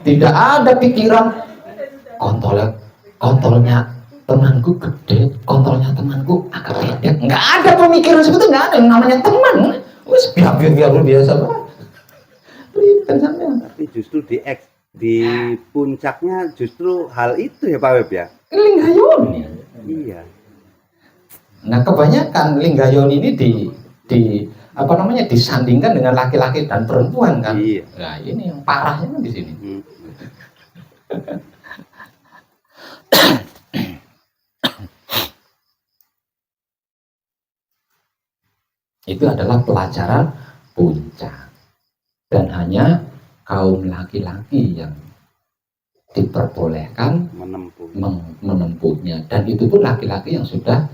Tidak ada pikiran kontolnya temanku gede, kontolnya temanku agak pendek. Nggak ada pemikiran seperti itu, nggak ada yang namanya teman. Wes biar biasa banget. tapi justru di puncaknya justru hal itu ya Pak Web ya. Linggayon. Iya. Nah kebanyakan Linggayon ini disandingkan dengan laki-laki dan perempuan kan. Iya. Nah ini yang parahnya kan di sini. Itu adalah pelajaran puncak, dan hanya kaum laki-laki yang diperbolehkan menempuhnya, dan itu pun laki-laki yang sudah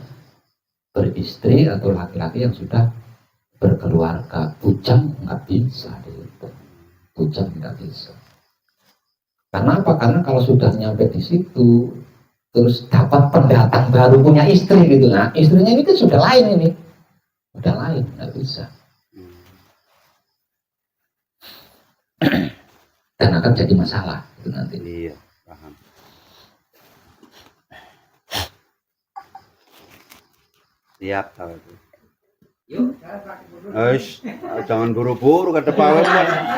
beristri atau laki-laki yang sudah berkeluarga. Bujang nggak bisa itu, bujang nggak bisa. Karena apa? Karena kalau sudah nyampe di situ terus dapat pendatang baru punya istri gitu, nah istrinya ini kan sudah lain ini. Udah lain, nggak bisa. Dan akan jadi masalah itu nanti. Iya, paham. Siap kalau itu. Jangan buru-buru kata Pak Web,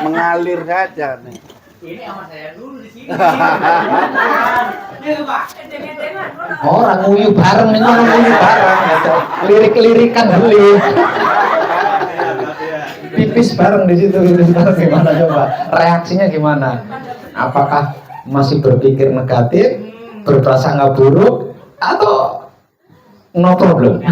mengalir saja nih. Ini sama saya dulu di sini. Orang nguyu bareng, ini orang nguyu bareng, lirik-lirikan beli, pipis bareng di situ, gimana coba? Reaksinya gimana? Apakah masih berpikir negatif, berprasangka buruk, atau no problem?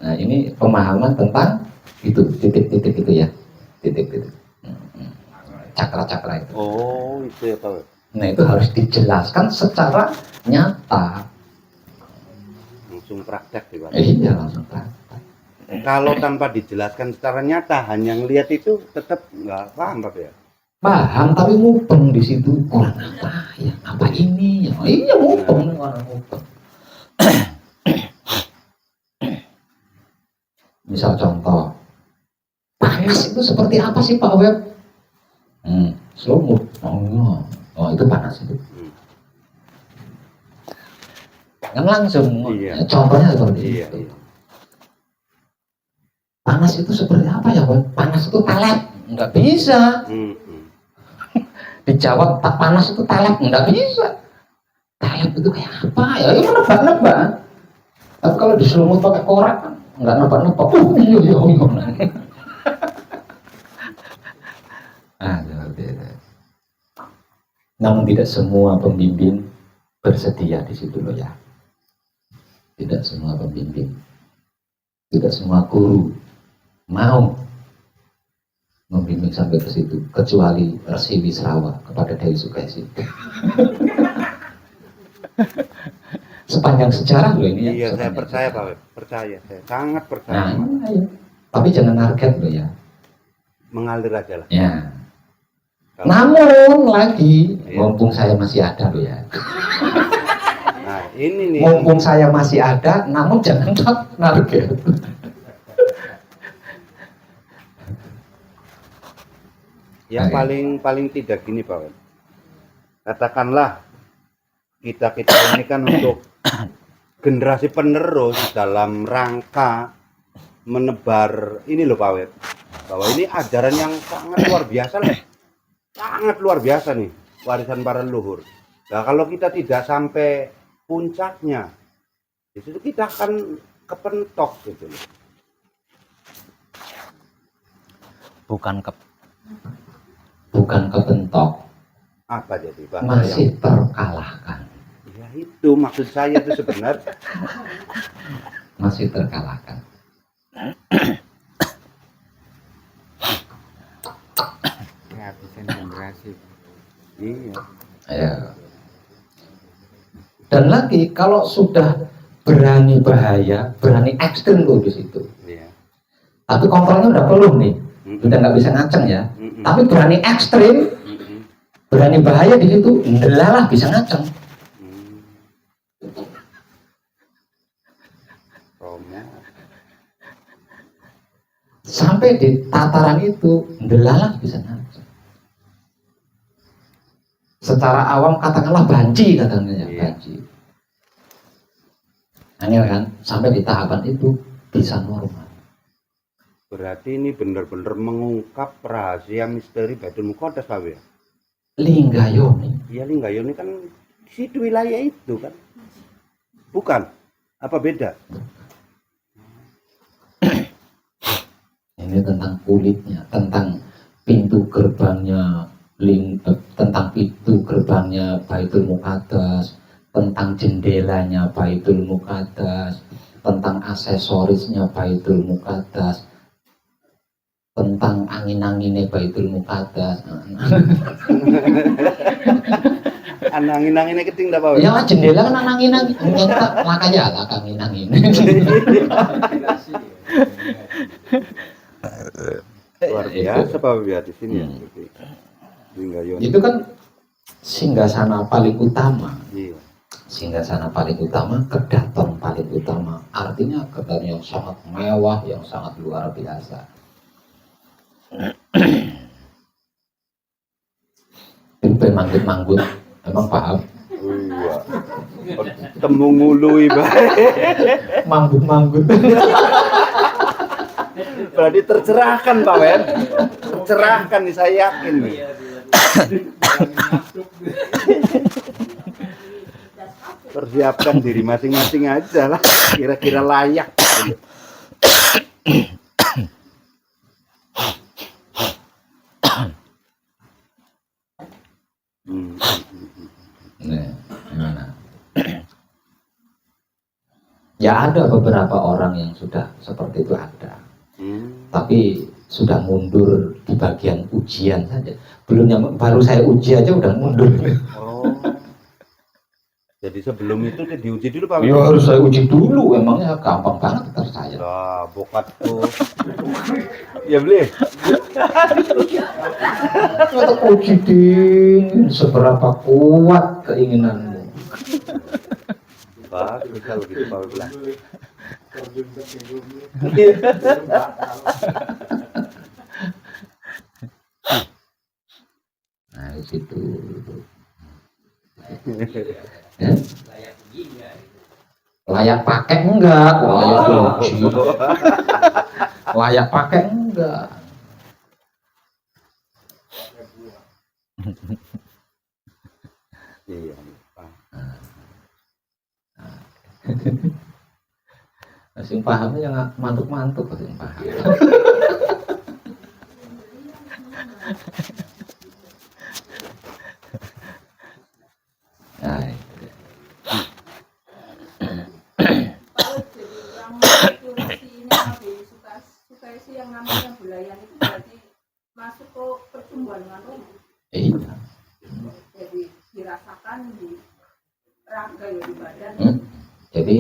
Nah ini pemahaman tentang itu titik-titik itu ya, titik-titik cakra-cakra itu. Oh itu ya Pak Web. Nah itu harus dijelaskan secara nyata. Langsung praktek ya Pak. Iya langsung praktek. Kalau tanpa dijelaskan secara nyata, hanya ngelihat itu tetap nggak paham Pak ya. Paham tapi mupeng di situ, kurang apa ya, apa ini ya, iya mupeng orang mupeng. Misal contoh, panas itu seperti apa sih Pak Web? Slow mood. Oh itu panas itu. Kan langsung. Iya. Contohnya seperti Iya, itu. iya. Panas itu seperti apa ya Web? Panas itu telet, nggak bisa. Dijawab tak panas itu telet, nggak bisa. Telet itu kayak apa ya? Itu nebak-nebak. Tapi kalau diselumut pakai korek kan nggak nebak-nebak. Iya. Seperti itu. Namun tidak semua pembimbing bersedia di situ loh ya. Tidak semua pembimbing, tidak semua guru mau membimbing sampai ke situ, kecuali Resi Wisrawa kepada Dewi Sukesi. Sepanjang sejarah loh ini. Iya, saya percaya Pak Web, percaya, saya sangat percaya. Nah, iya. Tapi jangan target loh ya. Mengalir aja lah. Ya. Kalau- Namun lagi, Iya. mumpung saya masih ada loh ya. Nah, ini nih. Mumpung saya masih ada, namun jangan target. Yang Oke. paling tidak gini Pak Web. Katakanlah kita ini kan untuk generasi penerus dalam rangka menebar ini loh Pak Web. bahwa ini ajaran yang sangat luar biasa lah. Sangat luar biasa nih, warisan para leluhur. Nah, kalau kita tidak sampai puncaknya, di situ kita akan kepentok gitu loh. Bukan kepentok, Apa jadi bahasa masih yang terkalahkan, ya itu maksud saya itu sebenarnya. masih terkalahkan. Iya. Ya. Dan lagi kalau sudah berani bahaya, berani ekstrim tuh di situ. Iya. Tapi kontrolnya udah penuh nih, Mm-mm. udah nggak bisa ngaceng ya. Mm-mm. Tapi berani ekstrim, Mm-mm. berani bahaya di situ, ndelalah bisa ngaceng. Hmm. Romo. Sampai di tataran itu, ndelalah bisa ngaceng. Secara awam katakanlah banci katanya, Iya. banci. Nah, ini kan sampai di tahapan itu bisa normal. Berarti ini benar-benar mengungkap rahasia misteri Baitul Muqaddas, Pak ya? Linggayoni. Iya, Linggayoni kan di situ wilayah itu kan. Bukan? Apa beda? Ini tentang kulitnya, tentang pintu gerbangnya, tentang pintu gerbangnya Baitul Muqaddas, tentang jendelanya Baitul Muqaddas, tentang aksesorisnya Baitul Muqaddas, tentang angin-anginnya Baitul Muqaddas. Angin-anginnya keting dah, Pak. Ya jendela kan angin-angin, makanya lah angin-angin. Luar biasa Pak ya di sini ya. Hmm. Linggayoni. Itu kan singgasana paling utama. Iya. Singgasana paling utama, kedaton paling utama. Artinya kedaton yang sangat mewah, yang sangat luar biasa. Itu manggut-manggut, emang paham? Iya. Temu ngului Pak. Manggut-manggut. Berarti tercerahkan Pak Wen. Tercerahkan nih saya yakin nih. Persiapkan diri masing-masing aja lah. Kira-kira layak. Nah, gimana? Ya ada beberapa orang yang sudah seperti itu ada. Tapi sudah mundur di bagian ujian saja. Baru saya uji aja udah mundur. Oh. Jadi sebelum itu diuji dulu Pak. Ya harus saya uji dulu, emangnya gampang banget ntar saya. Nah, bokat tuh. Ya beli. Untuk uji din, seberapa kuat keinginanmu. Bagus kalau gitu Pak bilang. Nah di situ. Ya? Layak pakai enggak? Layak uji. Layak pakai enggak? Iya. Pak. Sing pahamnya yang mantuk-mantuk sing paham. Nah, itu. Yang namanya belayan itu berarti masuk ke percumbuhan dengan roh. Iya. Jadi dirasakan di raga ya di badan. Jadi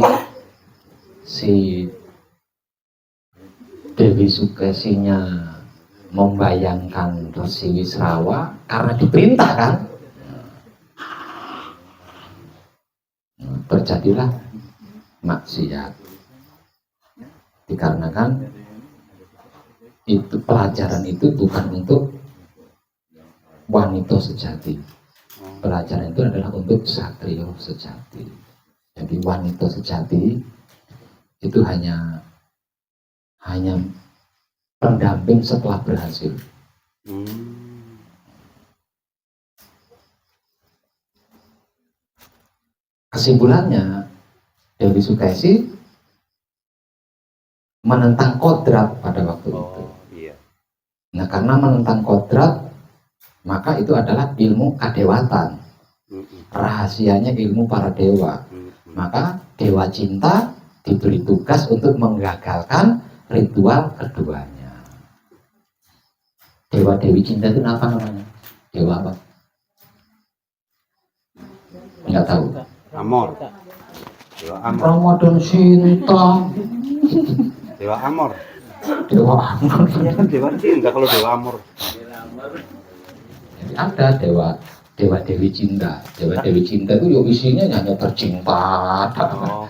si Dewi Sukesinya membayangkan Resi Wisrawa karena diperintah kan. Terjadilah maksiat. Dikarenakan itu pelajaran itu bukan untuk wanita sejati. Pelajaran itu adalah untuk satrio sejati. Jadi wanita sejati itu hanya pendamping setelah berhasil. Kesimpulannya, Dewi Sukaisi menentang kodrat pada waktu itu. Iya. Nah, karena menentang kodrat, maka itu adalah ilmu kadewatan. Rahasianya ilmu para dewa. Maka dewa cinta diberi tugas untuk menggagalkan ritual keduanya. Dewa Dewi cinta itu apa namanya? Dewa apa? Enggak tahu. Amor. Dewa Amor. Ramadan cinta. Dewa Amor. Dewa Amor. Iya kan dewa cinta kalau Dewa Amor. Jadi ada dewa Dewi cinta. Dewa Dewi cinta itu yuk isinya hanya bercinta. Oh.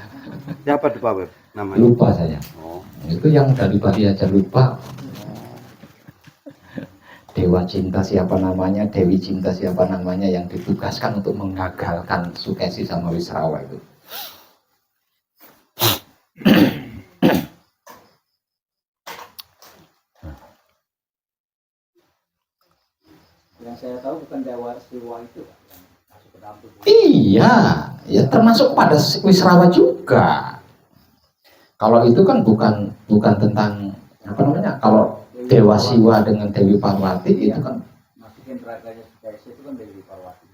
Siapa tuh Pak Web namanya? Lupa saya. Oh. Itu yang dari Bali aja lupa. Dewa cinta siapa namanya, Dewi cinta siapa namanya yang ditugaskan untuk menggagalkan Sukesi sama Wisrawa itu. Yang saya tahu bukan Dewa Siwa itu yang masuk ke dalam tubuh. Iya, ya termasuk pada Wisrawa juga. Kalau itu kan bukan tentang apa namanya? Kalau Dewa Siwa dengan Dewi Parwati itu kan Masukin raganya Sukesi itu kan Dewi Parwati.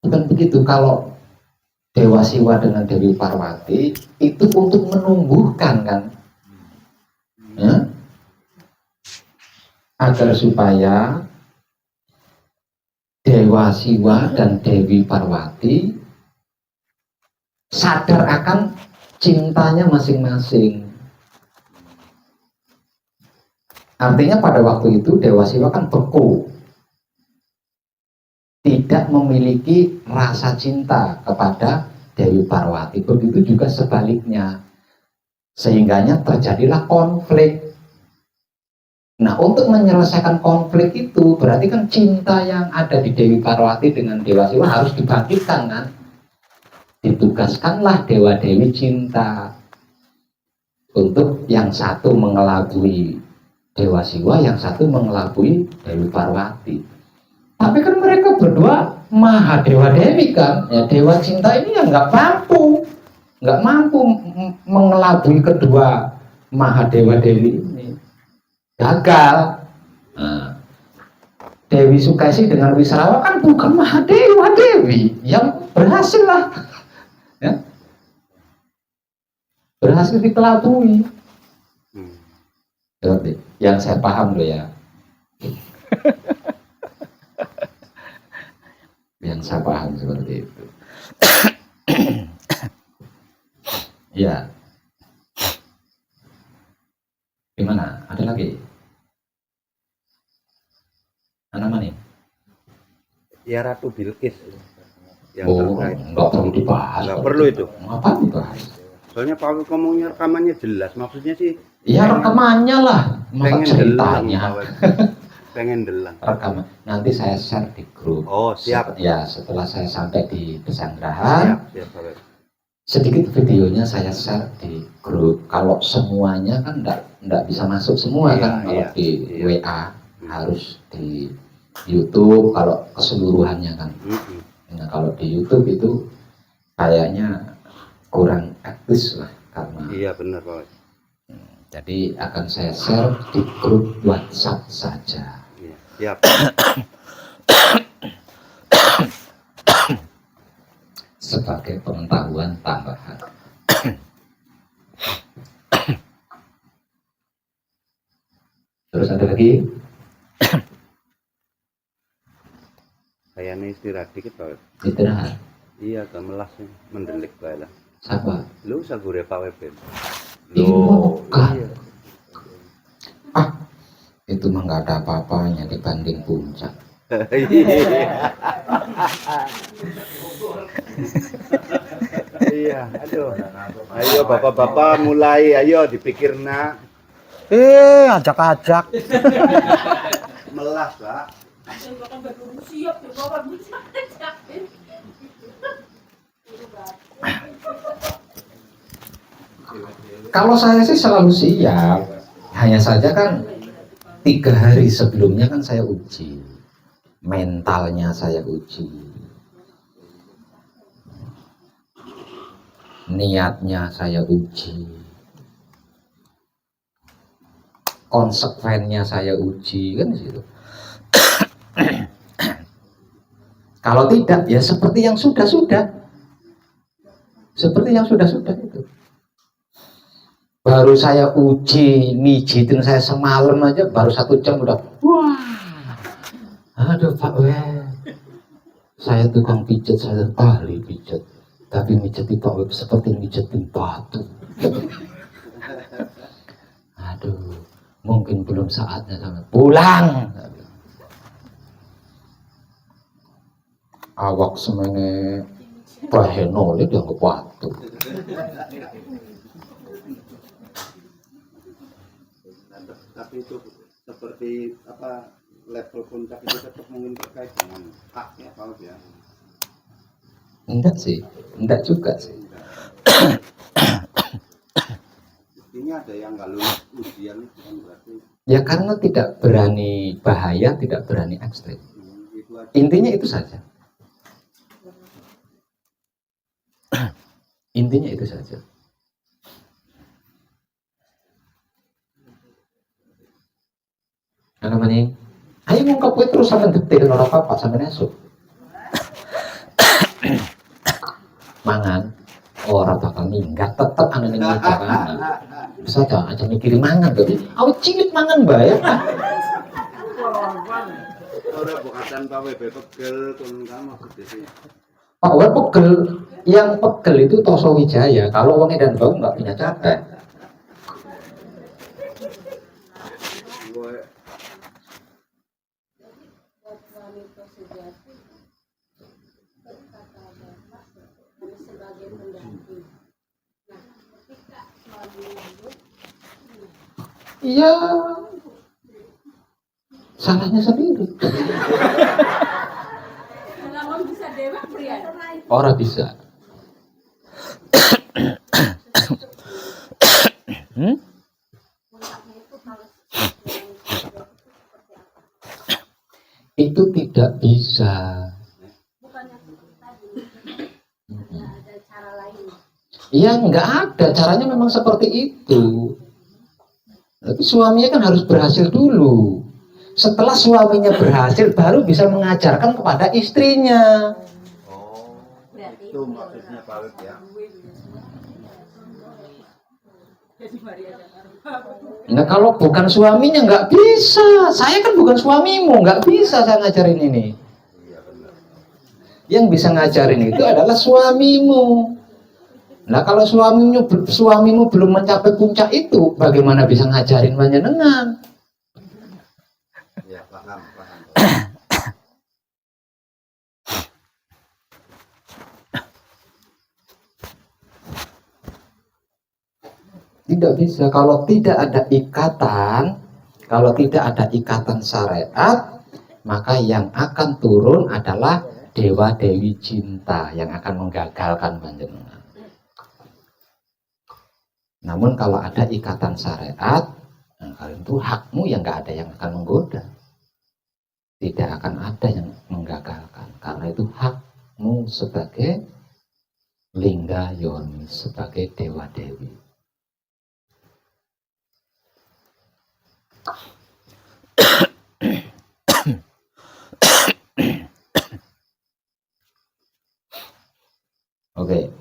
bukan begitu. Kalau Dewa Siwa dengan Dewi Parwati itu untuk menumbuhkan kan, ya? Agar supaya Dewa Siwa dan Dewi Parwati sadar akan cintanya masing-masing. Artinya pada waktu itu Dewa Siwa kan beku, tidak memiliki rasa cinta kepada Dewi Parwati. Begitu juga sebaliknya, sehingganya terjadilah konflik. Nah, untuk menyelesaikan konflik itu berarti kan cinta yang ada di Dewi Parwati dengan Dewa Siwa harus dibangkitkan kan. Ditugaskanlah Dewa Dewi cinta untuk yang satu mengelabui Dewa Siwa, yang satu mengelabui Dewi Parwati. Tapi kan mereka berdua maha Dewa Dewi kan, ya Dewa cinta ini yang nggak mampu mengelabui kedua maha Dewa Dewi ini, gagal. Nah, Dewi Sukesi dengan Wisrawa kan bukan maha Dewa Dewi, yang berhasil lah, ya, berhasil dikelabui. Yang saya paham loh ya. Yang saya paham seperti itu. Ya. Gimana? Ada lagi? Mana nih? Ya Ratu Bilqis. Yang Oh, terkait. enggak perlu dibahas. Nggak perlu itu. Ngapain dibahas? Soalnya Pak Web ngomongnya rekamannya jelas. Maksudnya sih Ya rekamannya lah, masa pengen delang, ceritanya. Pak Web. Pengen delang. Rekaman. Nanti saya share di grup. Oh, siap. Ya, setelah saya sampai di Pesanggerahan, Siap Pak Web. sedikit videonya saya share di grup. Kalau semuanya kan enggak bisa masuk semua Iya, kan, kalau iya, di iya. WA harus di YouTube kalau keseluruhannya kan. Nah, kalau di YouTube itu kayaknya kurang etis lah karena Iya benar Pak Web. jadi akan saya share di grup WhatsApp saja. Iya, siap. Sebagai pengetahuan tambahan. Terus ada lagi? Kayaknya istirahat dikit Pak Web. Istirahat. Iya, gemelas nih, mendelik bae lah. Siapa? Lu sagure Pak Web. Bukan. Iya. Ah, itu mah nggak ada apa-apanya dibanding puncak. Iya, aduh. Ayo bapak-bapak mulai, ayo dipikirna. Ajak-ajak. Melas, Pak. Siap ya bapak bisa. Kalau saya sih selalu siap. Hanya saja kan 3 hari sebelumnya kan saya uji, mentalnya saya uji, niatnya saya uji, konsekuensinya saya uji, kan di situ. Kalau tidak, ya seperti yang sudah-sudah, seperti yang sudah-sudah itu. Baru saya uji, mijitin saya semalam aja, baru 1 jam udah, wah, aduh Pak Web, saya tukang pijat, saya ahli pijat, tapi mijitin Pak Web seperti mijitin batu. Aduh, mungkin belum saatnya sama pulang. Awak semene bahenole dianggap batu. Tapi itu seperti apa, level puncak itu tetap mungkin terkait dengan haknya Pak ya? Enggak sih, enggak juga sih. Ini ada yang nggak lulus ujian itu kan berarti Ya karena tidak berani bahaya, tidak berani ekstrim. itu aja. Intinya itu saja. Intinya itu saja. Apa namanya? Ayo ngungkap kowe terus sampean detil ora apa-apa sampean esuk. Mangan ora bakal minggat, tetep ana ning meja kan. Bisa aja mikirin mangan kok. Awet cilik mangan bae. Ora buatan Pak WB pegel kon kan maksudnya sih. Pak Web pegel, yang pegel itu Toso Wijaya. Kalau wong dan bau nggak punya capek. Gue Iya, salahnya sendiri. Orang bisa. Itu tidak bisa. Ya nggak ada, caranya memang seperti itu. Tapi suaminya kan harus berhasil dulu. Setelah suaminya berhasil, baru bisa mengajarkan kepada istrinya. itu maksudnya Pak WB ya. Nah kalau bukan suaminya nggak bisa. Saya kan bukan suamimu, nggak bisa saya ngajarin ini. Yang bisa ngajarin itu adalah suamimu. Nah kalau suamimu belum mencapai puncak itu, bagaimana bisa ngajarin panjenengan? Ya paham. Tidak bisa. Kalau tidak ada ikatan syariat, maka yang akan turun adalah dewa dewi cinta yang akan menggagalkan panjenengan. Namun kalau ada ikatan syariat, kalian itu hakmu yang nggak ada yang akan menggoda, tidak akan ada yang menggagalkan, karena itu hakmu sebagai lingga yoni, sebagai dewa dewi. Oke.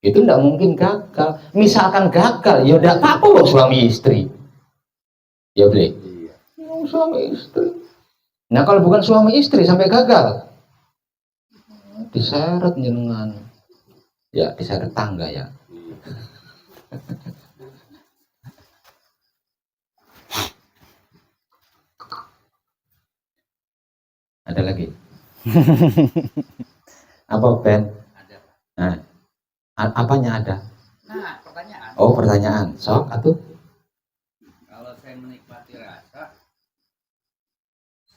Itu tidak mungkin gagal. Misalkan gagal, ya tidak apa-apa loh suami istri. Ya boleh. Suami istri. Nah kalau bukan suami istri sampai gagal, diseret jenengan. Ya diseret tangga ya. Ada lagi? Apa Ben? Ada. Nah, apanya ada? Nah, pertanyaan. Oh pertanyaan, sok atuh. Kalau saya menikmati rasa,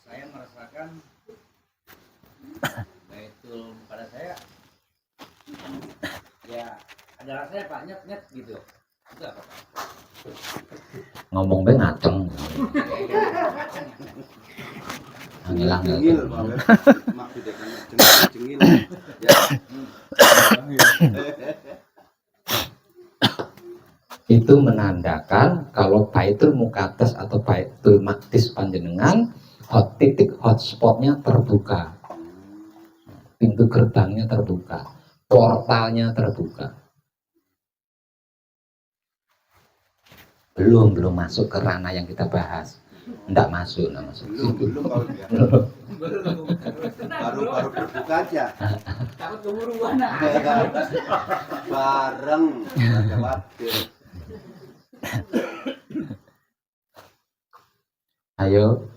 saya merasakan Baitul pada saya, ya ada rasanya Pak nyet-nyet gitu. Ngomong be ngaceng. Angel-angel. Cengil, Pak Web. Maksudnya kan cengil. Ya. Itu menandakan kalau Baitul Muqaddas atau Baitul Maqdis panjenengan titik hotspotnya terbuka, pintu gerbangnya terbuka, portalnya terbuka. Belum masuk ke ranah yang kita bahas. Enggak masuk, enggak masuk. Belum Pak Web ya. Baru berbuka aja. Takut keburuan. Bareng, nggak khawatir. Ayo.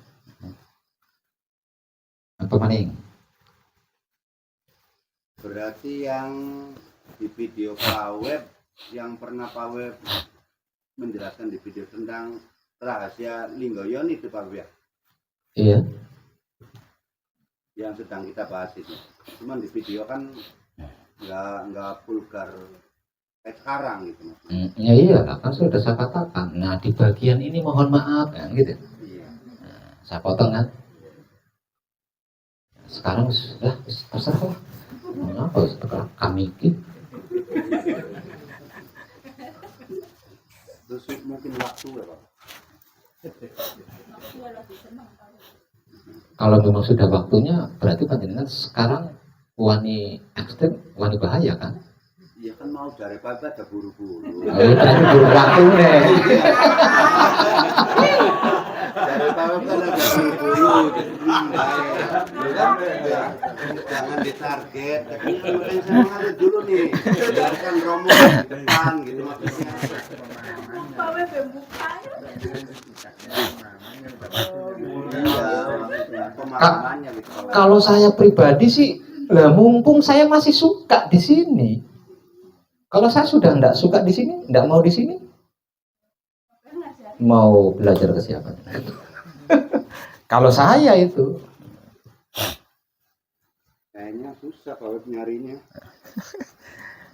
Apa maning? Berarti yang di video Pak Web, yang pernah Pak Web menjelaskan di video tentang rahasia Linggoyon itu Pak Web ya? Iya. Yang sedang kita bahas itu. Cuman di video kan nggak vulgar kayak sekarang gitu Mas. Ya iya, kan sudah saya katakan. Nah di bagian ini mohon maaf kan gitu. Iya. Nah, saya potong kan. Sekarang sudah terserah lah. Mengapa setelah kami gitu? Terus mungkin waktu ya Pak. Kalau memang sudah waktunya, berarti panjenengan sekarang wani ekstrim, wani bahaya kan? Iya kan mau dari pagi ada buru-buru. Berarti belum waktu nih. Dari pagi kan ada buru-buru. Jadi kan jangan ditarget. Tapi yang saya mengalir dulu nih. Biarkan Romo di depan gitu maksudnya. Iya, pemahamannya gitu. Kalau saya pribadi sih, lah mumpung saya masih suka di sini. Kalau saya sudah enggak suka di sini, enggak mau di sini, mau belajar ke siapa? Kalau saya itu, Kayaknya susah kalau nyarinya.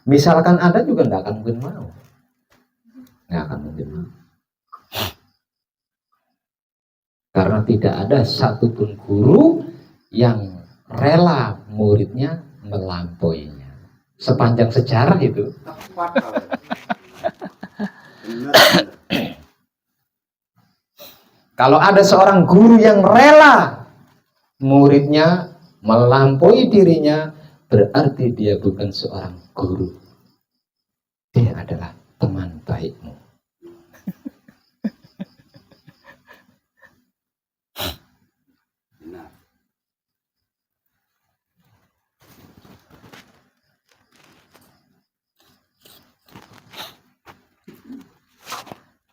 misalkan Anda juga enggak akan mungkin mau, enggak akan mungkin mau, karena tidak ada satupun guru yang rela muridnya melampauinya. Sepanjang sejarah itu. Tepat kalau. Benar. Kalau ada seorang guru yang rela muridnya melampaui dirinya, berarti dia bukan seorang guru. Dia adalah teman baikmu. Benar.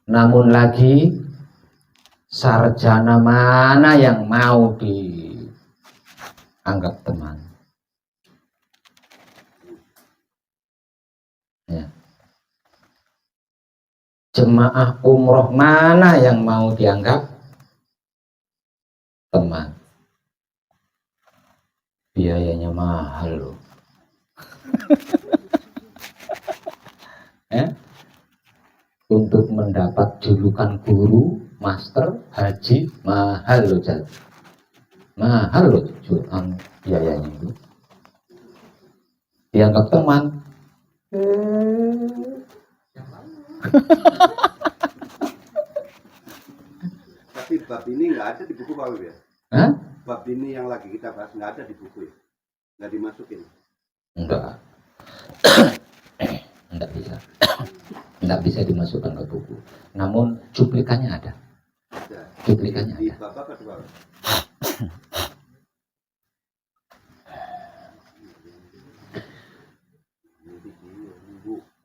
Namun lagi, sarjana mana yang mau dianggap teman? Ya. Jemaah umroh mana yang mau dianggap teman? Biayanya mahal loh. Untuk mendapat julukan guru, master, haji, mahal loh Jal. Mahal loh julukan biayanya itu. Dianggap teman. Tapi bab ini nggak ada di buku Pak Wib ya? Hah? Bab ini yang lagi kita bahas nggak ada di buku ya? Nggak dimasukin? Enggak. Enggak bisa. Enggak bisa dimasukkan ke buku. Namun cuplikannya ada. Ada. Cuplikannya Di ada. bab apa tuh Pak Wib?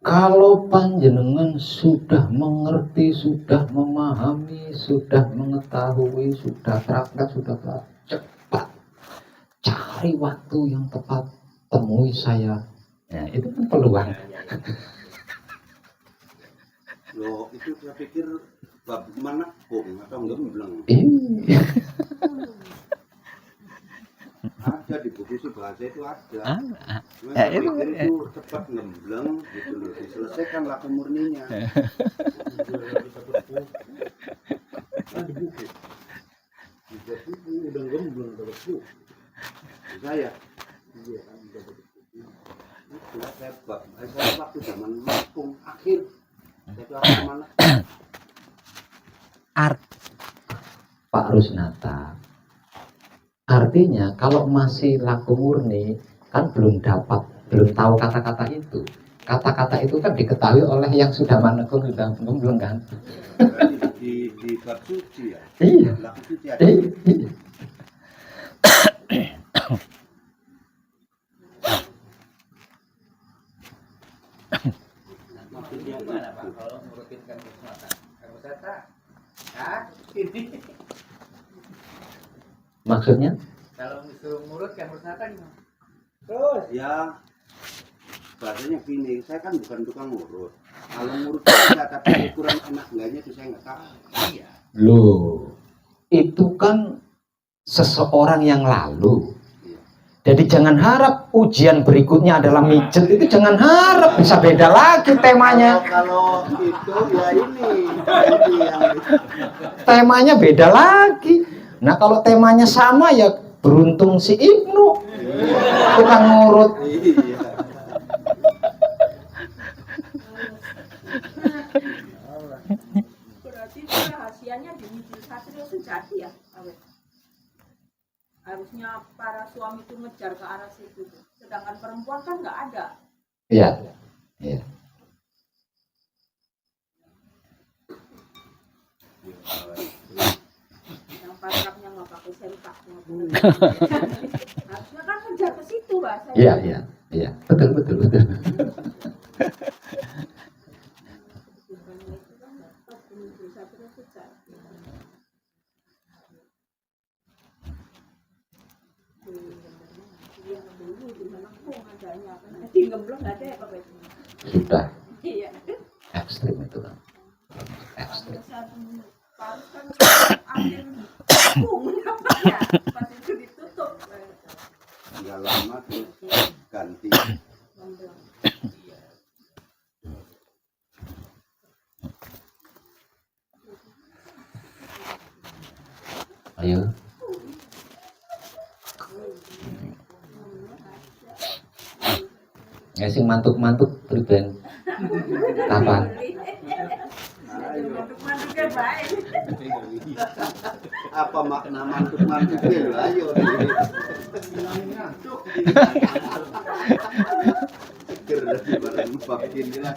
Kalau panjenengan sudah mengerti, sudah memahami, sudah mengetahui, sudah praktek, sudah cepat cari waktu yang tepat, temui saya. Ya, itu kan peluang. Loh, itu saya pikir bab menekung atau gembleng. Iya. Ada di buku sih bahasa itu ada. Cuma Ya, saya itu, pikir itu cepat ngembleng gitu loh, diselesaikan laku murninya. udah gembleng dapat buku. Saya itulah saya waktu zaman Lampung akhir saya ke mana Art Pak Rusnata, artinya kalau masih laku murni kan belum tahu kata-kata itu. Kata-kata itu kan diketahui oleh yang sudah manekung, sudah gembleng kan. di bab suci ya. Iya. Laku suci ada. Iya. Maksudnya gimana Pak kalau ngurutin kan Rusnata? Kan Rusnata? Hah? Ini Maksudnya? kalau disuruh ngurut kan Rusnata gimana? Terus ya bahasanya gini, saya kan bukan tukang ngurut. Kalau ngurut bisa, tapi ukuran enak enggaknya itu saya nggak tahu. Iya. Loh, itu kan seseorang yang lalu. Jadi jangan harap ujian berikutnya adalah mijet, itu jangan harap bisa beda lagi temanya. Kalau itu ya ini nanti yang Temanya beda lagi. Nah kalau temanya sama ya beruntung si Ibnu, tukang ngurut. iya. Berarti itu rahasianya di Mijil Satrio sejati ya, Awet? Harusnya para suami itu ngejar ke arah situ, sedangkan perempuan kan nggak ada. Iya, iya. Yang pakrabnya nggak pakai sempak. Harusnya kan ngejar ke situ bahasanya. Iya, betul. Bukannya itu kan nggak pas di Mijil Satrio sejati. Iya, dulu di Lampung adanya, kan di Gemblong nggak ada ya Pak Betu? Sudah Iya. ekstrim itu kan. Ekstrim. Saat Paris kan ambil Lampung ya, pas itu ditutup. Nggak lama terus ganti. Gemblong. Ayo. Ya sing mantuk-mantuk priben. Kapan? Mantuk-mantuknya baik. Apa makna mantuk-mantuknya lo? Ayo. Seger dari barang bakin lah.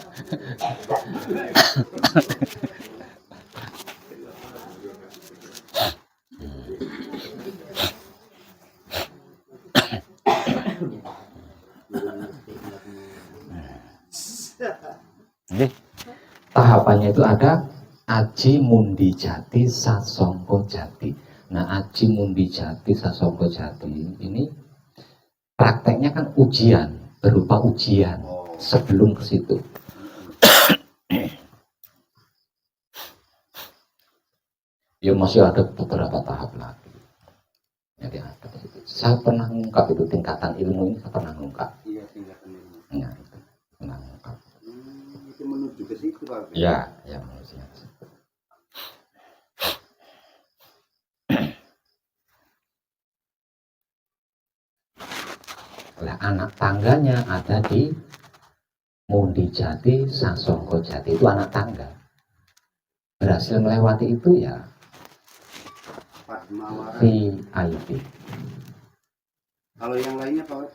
Oke. Tahapannya itu ada aji mundi jati sasongko jati. Nah, aji mundi jati sasongko jati ini prakteknya kan ujian, berupa ujian sebelum ke situ. Ya masih ada beberapa tahap lagi. Jadi ada di situ. Saya pernah ngungkap itu tingkatan ilmu ini, saya pernah ngungkap. Iya, tingkatan ini. Nah, itu pernah ngungkap. Itu menuju ke situ Pak. Ya manusia. Lah anak tangganya ada di Mundi Jati, Sasongko Jati, itu anak tangga. Berhasil melewati itu ya Padmawara. VIP. Kalau yang lainnya Pak?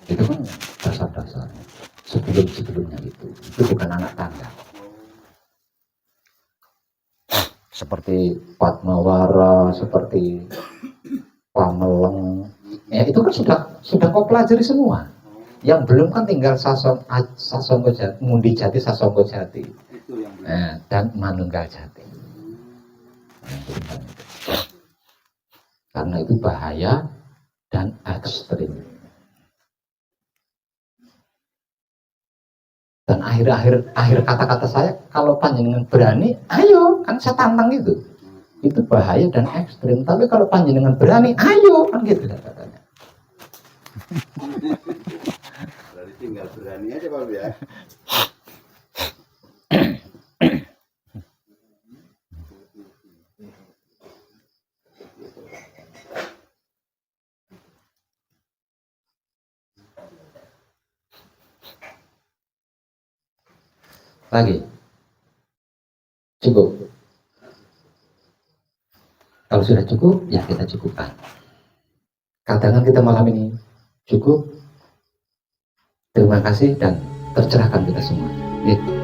Itu kan dasar-dasarnya. Sebelum-sebelumnya itu bukan anak tangga. Seperti Padmawara, seperti Pameleng. Ya itu kan sudah kau pelajari semua. Yang belum kan tinggal Sasongko Jati, Mundi Jati, Sasongko Jati. Itu yang belum. Dan Manunggal Jati. Karena itu bahaya dan ekstrim. Dan akhir kata-kata saya, kalau panjenengan berani, ayo, kan saya tantang gitu. Itu bahaya dan ekstrim. Tapi kalau panjenengan berani, ayo, kan gitu katanya. Berarti tinggal berani aja Pak ya. Lagi. Cukup. Kalau sudah cukup, ya kita cukupkan. Katakan kita malam ini cukup. Terima kasih dan tercerahkan kita semua. Ya.